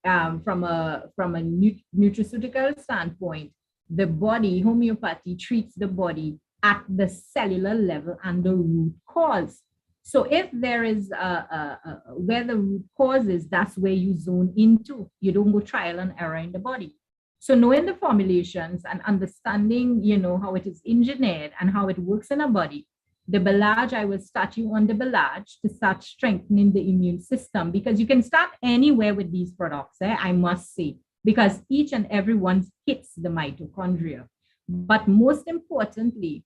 from a nutraceutical standpoint, the body, homeopathy treats the body at the cellular level and the root cause. So if there is where the root cause is, that's where you zone into. You don't go trial and error in the body. So knowing the formulations and understanding, how it is engineered and how it works in a body, the Belage, I will start you on the Belage to start strengthening the immune system, because you can start anywhere with these products, I must say, because each and every one hits the mitochondria. But most importantly,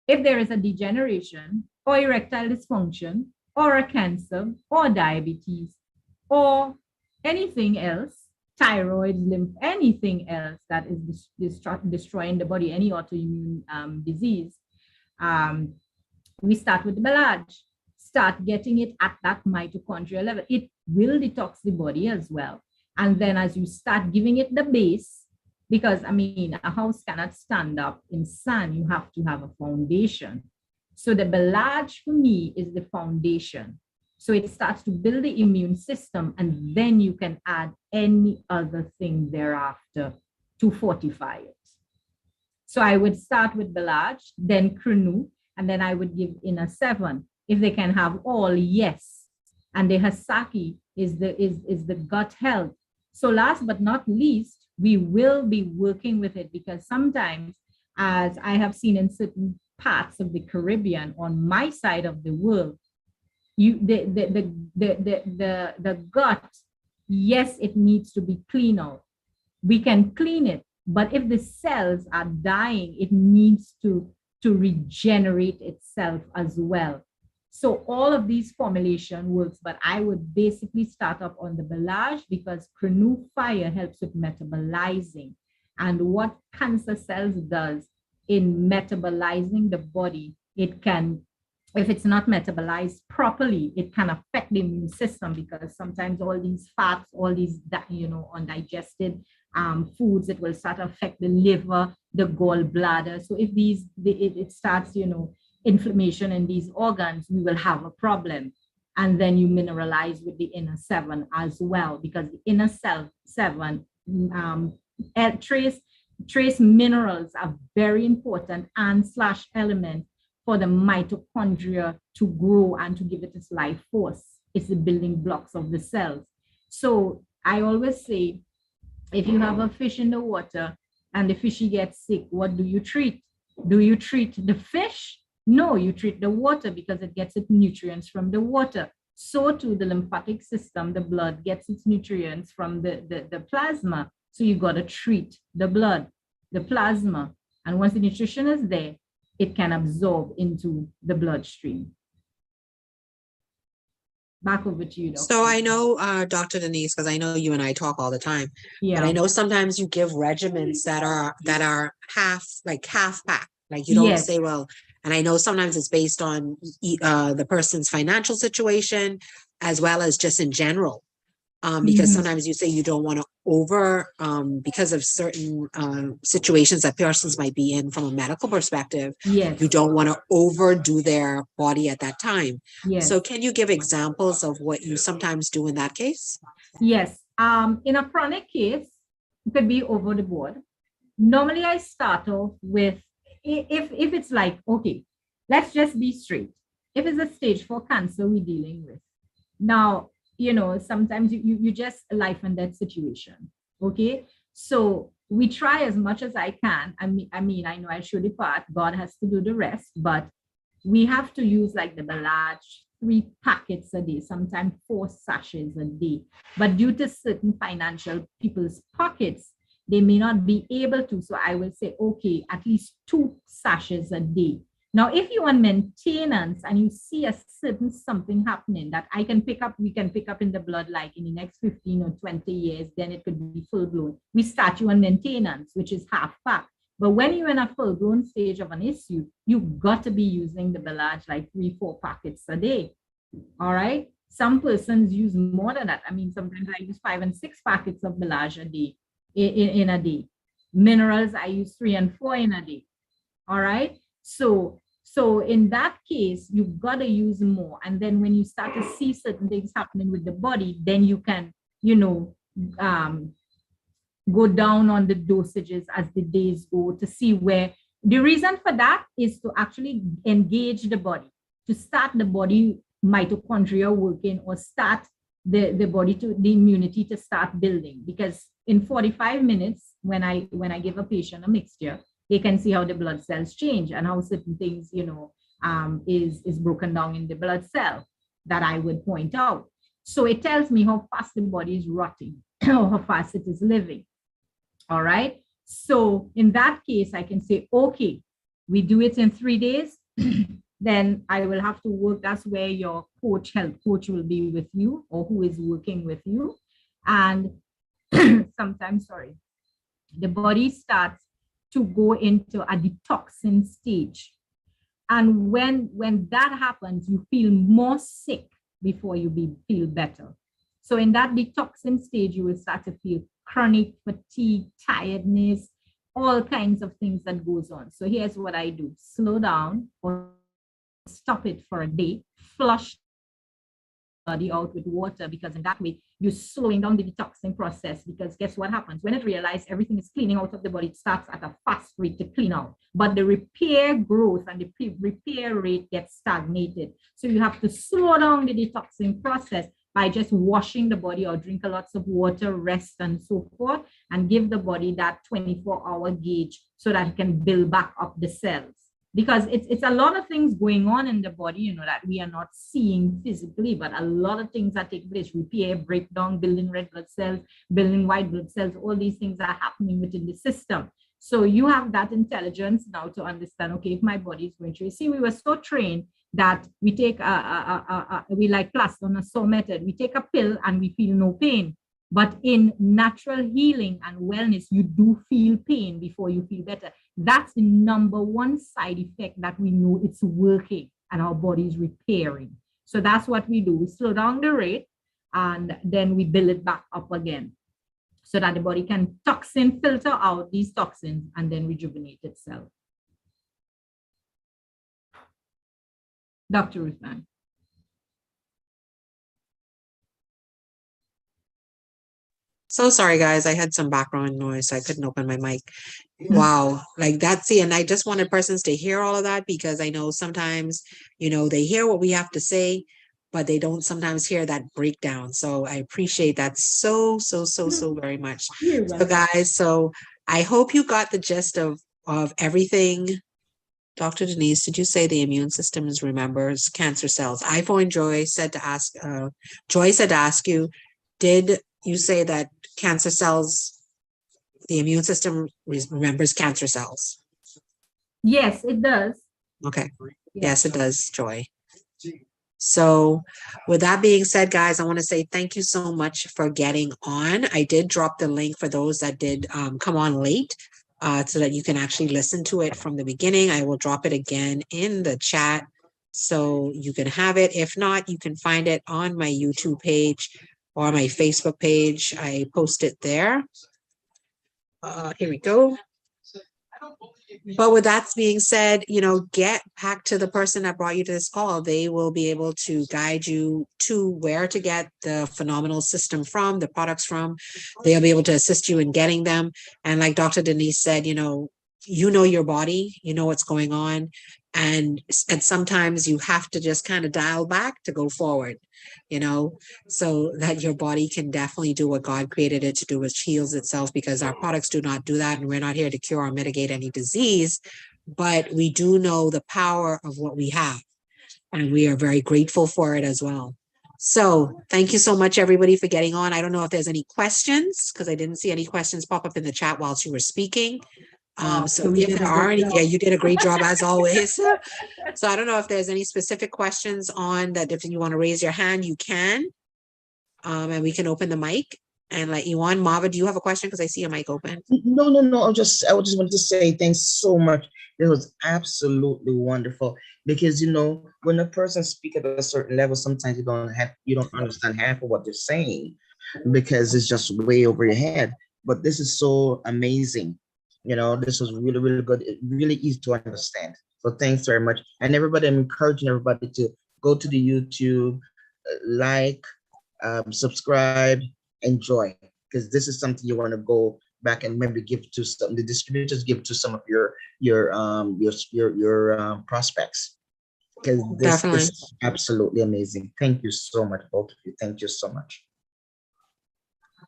if there is a degeneration or erectile dysfunction or a cancer or diabetes or anything else, thyroid, lymph, anything else that is destroying the body, any autoimmune disease, we start with the Belage. Start getting it at that mitochondrial level. It will detox the body as well. And then as you start giving it the base, because a house cannot stand up in sand, you have to have a foundation. So the Belage for me is the foundation. So it starts to build the immune system, and then you can add any other thing thereafter to fortify it. So I would start with Belage, then Crenu, and then I would give Inner 7. If they can have all, yes. And the Hasaki is the gut health. So last but not least, we will be working with it, because sometimes, as I have seen in certain parts of the Caribbean on my side of the world, the gut, yes, it needs to be cleaned out. We can clean it, but if the cells are dying, it needs to regenerate itself as well. So all of these formulation works, but I would basically start up on the Belage, because Crenu fire helps with metabolizing. And what cancer cells does in metabolizing the body, it can, if it's not metabolized properly, it can affect the immune system, because sometimes all these fats, all these, undigested foods, it will start to affect the liver, the gallbladder. So if it starts, inflammation in these organs, we will have a problem. And then you mineralize with the Inner 7 as well, because the Inner 7 trace minerals are very important and / element for the mitochondria to grow and to give it its life force. It's the building blocks of the cells. So I always say, if you have a fish in the water and the fishy gets sick, what do you treat? Do you treat the fish? No, you treat the water, because it gets its nutrients from the water. So too, the lymphatic system, the blood gets its nutrients from the plasma. So you got to treat the blood, the plasma. And once the nutrition is there, it can absorb into the bloodstream. Back over to you, Dr. So I know, Dr. Denise, because I know you and I talk all the time, Yeah. but I know sometimes you give regimens that are half pack. Like you don't Yes. say, well, and I know sometimes it's based on the person's financial situation, as well as just in general. Because sometimes you say you don't want to because of certain situations that persons might be in from a medical perspective. Yes. You don't want to overdo their body at that time. Yes. So can you give examples of what you sometimes do in that case? Yes. In a chronic case, it could be over the board. Normally, I start off with, if it's like, okay, let's just be straight. If it's a stage 4 cancer we're dealing with. Now, sometimes you just a life and death situation. Okay. So we try as much as I can. I mean, I know I show the part, God has to do the rest, but we have to use like the Belage 3 packets a day, sometimes 4 sachets a day. But due to certain financial people's pockets, they may not be able to. So I will say, okay, at least 2 sachets a day. Now, if you're on maintenance and you see a certain something happening that we can pick up in the blood, like in the next 15 or 20 years, then it could be full blown. We start you on maintenance, which is half pack. But when you're in a full blown stage of an issue, you've got to be using the Belage like 3-4 packets a day. All right. Some persons use more than that. I mean, sometimes I use 5 and 6 packets of Belage a day. In a day. Minerals, I use 3 and 4 in a day. All right. So in that case, you've got to use more. And then when you start to see certain things happening with the body, then you can, go down on the dosages as the days go to see where. The reason for that is to actually engage the body, to start the body mitochondria working, or start the body to the immunity to start building. Because in 45 minutes, when I give a patient a mixture, they can see how the blood cells change and how certain things, is broken down in the blood cell that I would point out. So it tells me how fast the body is rotting, or how fast it is living. All right. So in that case, I can say, okay, we do it in 3 days. Then I will have to work. That's where your health coach will be with you, or who is working with you. And sometimes, the body starts to go into a detoxing stage. And when that happens, you feel more sick before you feel better. So in that detoxing stage, you will start to feel chronic fatigue, tiredness, all kinds of things that goes on. So here's what I do: slow down, or stop it for a day, flush the body out with water, because in that way you're slowing down the detoxing process. Because guess what happens when it realizes everything is cleaning out of the body? It starts at a fast rate to clean out, but the repair growth and the repair rate gets stagnated. So you have to slow down the detoxing process by just washing the body, or drink lots of water, rest, and so forth, and give the body that 24-hour gauge so that it can build back up the cells. Because it's a lot of things going on in the body, that we are not seeing physically, but a lot of things that take place: repair, breakdown, building red blood cells, building white blood cells. All these things are happening within the system. So you have that intelligence now to understand, okay, if my body is going through. See, we were so trained that we take we like plaster on a saw method. We take a pill and we feel no pain. But in natural healing and wellness, you do feel pain before you feel better. That's the number one side effect that we know it's working and our body is repairing. So that's what we do. We slow down the rate and then we build it back up again so that the body can filter out these toxins and then rejuvenate itself. Dr. Ruthman. So sorry, guys. I had some background noise, so I couldn't open my mic. Wow. Like that's, see, and I just wanted persons to hear all of that, because I know sometimes, they hear what we have to say, but they don't sometimes hear that breakdown. So I appreciate that so very much. So guys, so I hope you got the gist of everything. Dr. Denise, did you say the immune system remembers cancer cells? iPhone Joy said to ask, Joy said to ask you, did you say that cancer cells, the immune system remembers cancer cells? Yes, it does. Okay. Yes, it does, Joy. So with that being said, guys, I want to say thank you so much for getting on. I did drop the link for those that did come on late, so that you can actually listen to it from the beginning. I will drop it again in the chat so you can have it. If not, you can find it on my YouTube page or my Facebook page. I post it there. Here we go. But with that being said, get back to the person that brought you to this call. They will be able to guide you to where to get the phenomenal system from, the products from. They'll be able to assist you in getting them. And like Dr. Denise said, you know your body, you know what's going on. And sometimes you have to just kind of dial back to go forward, so that your body can definitely do what God created it to do, which heals itself, because our products do not do that. And we're not here to cure or mitigate any disease, but we do know the power of what we have. And we are very grateful for it as well. So thank you so much, everybody, for getting on. I don't know if there's any questions, because I didn't see any questions pop up in the chat while you were speaking. So if there are any, yeah, you did a great job as always. So I don't know if there's any specific questions on that. If you want to raise your hand, you can, and we can open the mic and let you on. Marva, do you have a question? Because I see a mic open. No. I just wanted to say thanks so much. It was absolutely wonderful, because when a person speaks at a certain level, sometimes you don't understand half of what they're saying, because it's just way over your head. But this is so amazing. This was really, really good. It really easy to understand. So thanks very much. And everybody, I'm encouraging everybody to go to the YouTube, like, subscribe, enjoy, because this is something you want to go back and maybe give to some, the distributors, give to some of your prospects. because this Definitely. is absolutely amazing. Thank you so much, both of you. Thank you so much.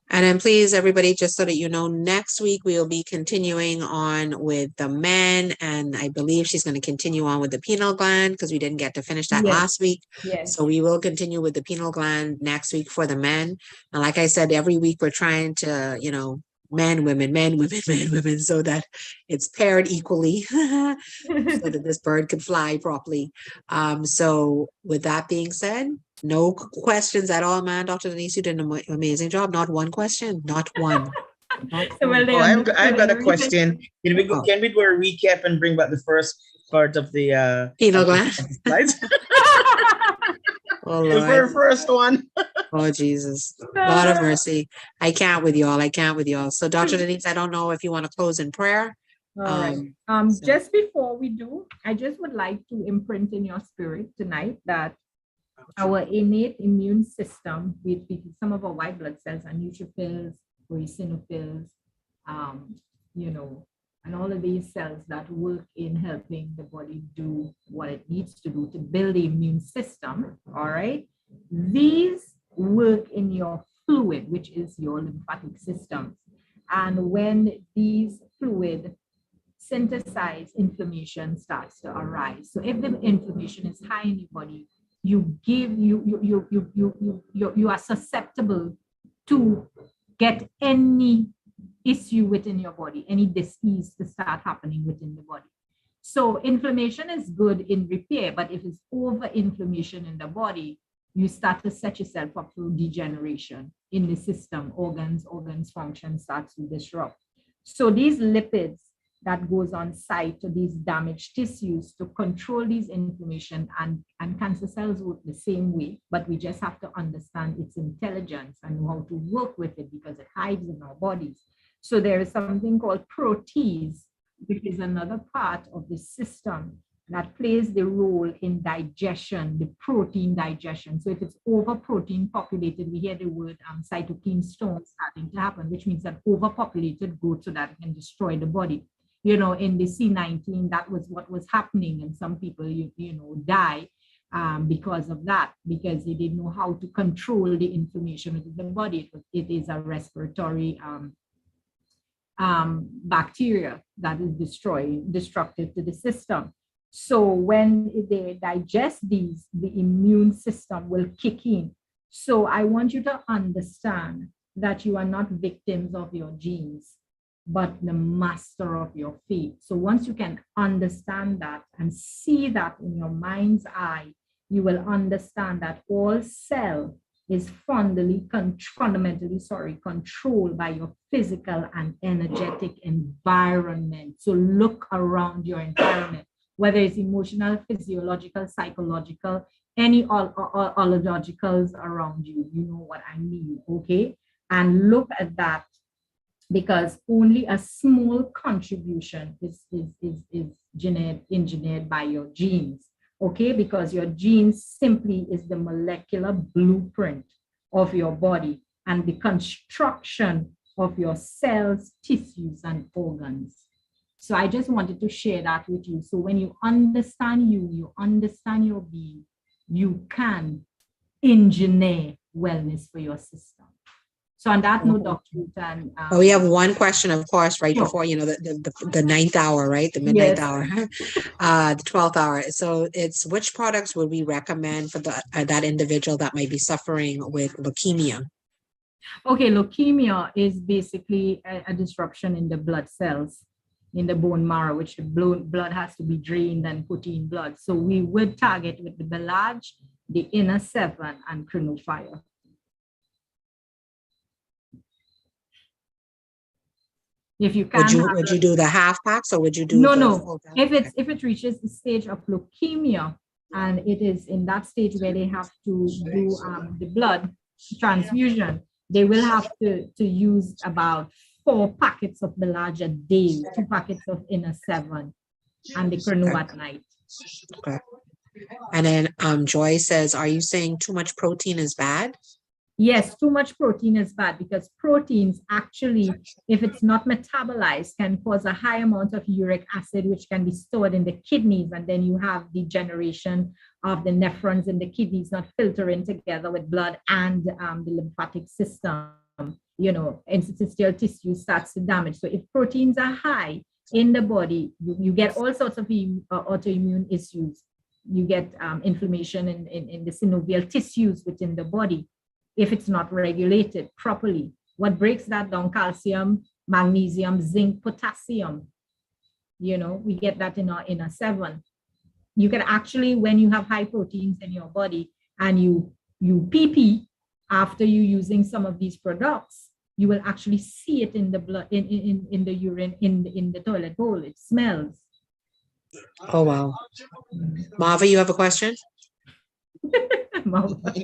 And then please, everybody, just so that you know, next week we will be continuing on with the men. And I believe she's going to continue on with the pineal gland because we didn't get to finish that Yes. last week. Yes. So we will continue with the pineal gland next week for the men. And like I said, every week we're trying to, you know, men, women, men, women, men, women, so that it's paired equally so that this bird could fly properly. So with that being said, no questions at all, man. Dr. Denise, you did an amazing job. Not one question, not one. Not So well, one. they Oh, I've understood got a everything. question. Can we go? Oh. Can we do a recap and bring back the first part of the Pineal of the gland. slides? Oh, The very Lord. first one. Oh, Jesus. God of mercy. I can't with y'all. I can't with y'all. So, Dr. Denise, I don't know if you want to close in prayer. All right. So- Just before we do, I just would like to imprint in your spirit tonight that our innate immune system, with some of our white blood cells and neutrophils, eosinophils, you know, and all of these cells that work in helping the body do what it needs to do to build the immune system. All right. These work in your fluid, which is your lymphatic system. And when these fluid synthesize, inflammation starts to arise. So if the inflammation is high in your body, you are susceptible to get any issue within your body, any disease to start happening within the body. So inflammation is good in repair, but if it's over inflammation in the body, you start to set yourself up for degeneration in the system. Organs function starts to disrupt. So these lipids that goes on site to these damaged tissues to control these inflammation, and cancer cells work the same way, but we just have to understand its intelligence and know how to work with it because it hides in our bodies. So there is something called protease, which is another part of the system that plays the role in digestion, the protein digestion. So if it's over protein populated, we hear the word cytokine storm starting to happen, which means that overpopulated growth so that it can destroy the body. You know, in the C19, that was what was happening. And some people, you know, die because of that, because they didn't know how to control the inflammation within the body. It is a respiratory bacteria that is destructive to the system. So when they digest these, the immune system will kick in. So I want you to understand that you are not victims of your genes, but the master of your fate. So once you can understand that and see that in your mind's eye, you will understand that all cell is fundamentally controlled by your physical and energetic environment. So look around your environment, whether it's emotional, physiological, psychological, any ologicals around you, you know what I mean, okay? And look at that, because only a small contribution is engineered by your genes, okay? Because your genes simply is the molecular blueprint of your body and the construction of your cells, tissues, and organs. So I just wanted to share that with you. So when you understand you understand your being, you can engineer wellness for your system. So on that note, Dr. Rutan, we have one question, of course, right Sure. before, you know, the ninth hour, right? The midnight hour, the 12th hour. So it's, which products would we recommend for that individual that might be suffering with leukemia? Okay, leukemia is basically a disruption in the blood cells, in the bone marrow, which the blood has to be drained and put in blood. So we would target with the Belage, the Inner 7, and Chronofire. If you can, would you do the half packs, or would you do no? If it reaches the stage of leukemia and it is in that stage where they have to do the blood transfusion, they will have to use about 4 packets of Belage a day, 2 packets of Inner 7, and the Chrono at night. Okay. And then Joy says, are you saying too much protein is bad? Yes, too much protein is bad because proteins actually, if it's not metabolized, can cause a high amount of uric acid, which can be stored in the kidneys. And then you have degeneration of the nephrons in the kidneys not filtering together with blood and the lymphatic system. Interstitial tissue starts to damage. So if proteins are high in the body, you get all sorts of autoimmune issues. You get inflammation in the synovial tissues within the body if it's not regulated properly. What breaks that down? Calcium, magnesium, zinc, potassium. We get that in a 7. You can actually, when you have high proteins in your body and you pee after you using some of these products, you will actually see it in the blood, in the urine, in the toilet bowl. It smells. Oh, wow. Marva, you have a question?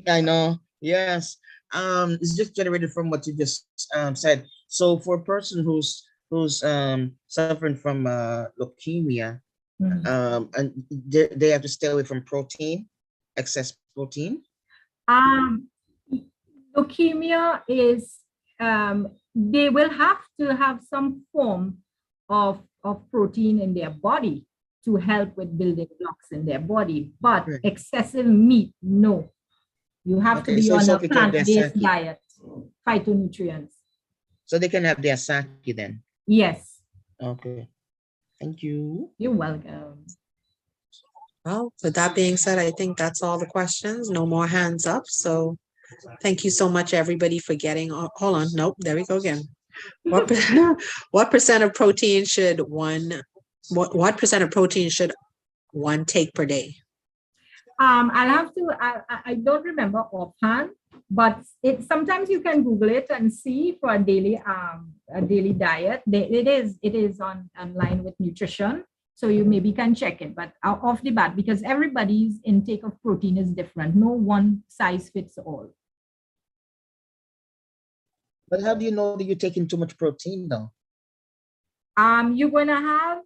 I know. Yes. It's just generated from what you just said. So for a person who's suffering from leukemia, and they have to stay away from protein, excess protein. Leukemia is they will have to have some form of protein in their body to help with building blocks in their body, but excessive meat, no. You have to be on a plant-based diet, phytonutrients. So they can have their sake then? Yes. Okay. Thank you. You're welcome. Well, with that being said, I think that's all the questions. No more hands up. So thank you so much, everybody, for getting on. Hold on. Nope. There we go again. What percent of protein should what percent of protein should one take per day? I'll have to, I don't remember offhand, but sometimes you can Google it and see for a daily diet. It is online with nutrition. So you maybe can check it, but off the bat, because everybody's intake of protein is different. No one size fits all. But how do you know that you're taking too much protein though? You're gonna have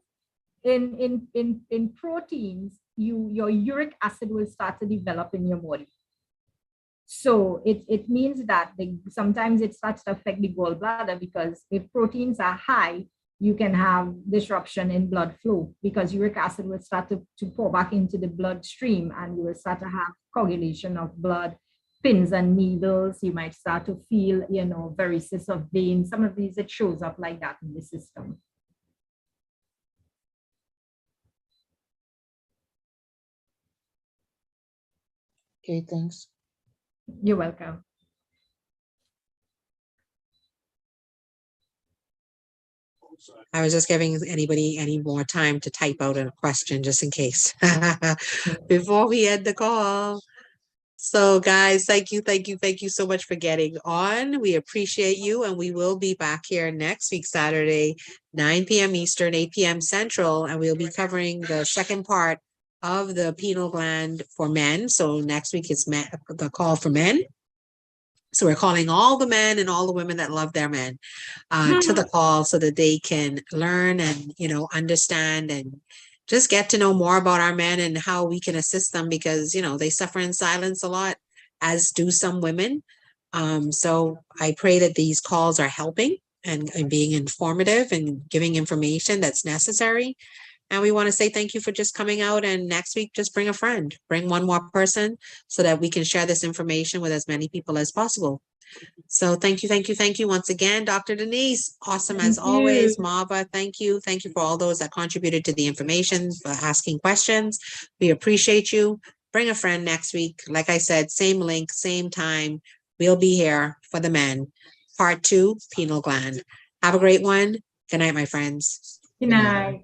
in proteins, your uric acid will start to develop in your body. So it means that sometimes it starts to affect the gallbladder, because if proteins are high, you can have disruption in blood flow, because uric acid will start to pour back into the bloodstream, and you will start to have coagulation of blood, pins and needles. You might start to feel, varices of veins. Some of these, it shows up like that in the system. Okay, thanks. You're welcome. I was just giving anybody any more time to type out a question just in case before we end the call. So guys, thank you so much for getting on. We appreciate you, and we will be back here next week, Saturday, 9 p.m. Eastern, 8 p.m. Central, and we'll be covering the second part of the pineal gland for men. So next week is the call for men. So we're calling all the men and all the women that love their men to the call, so that they can learn and, understand and just get to know more about our men and how we can assist them, because, they suffer in silence a lot, as do some women. So I pray that these calls are helping and being informative and giving information that's necessary. And we want to say thank you for just coming out, and next week, just bring a friend, bring one more person, so that we can share this information with as many people as possible. So thank you once again, Dr. Denise. Awesome as always. Marva, thank you. Thank you for all those that contributed to the information, for asking questions. We appreciate you. Bring a friend next week. Like I said, same link, same time. We'll be here for the men. Part 2, pineal gland. Have a great one. Good night, my friends. Good night.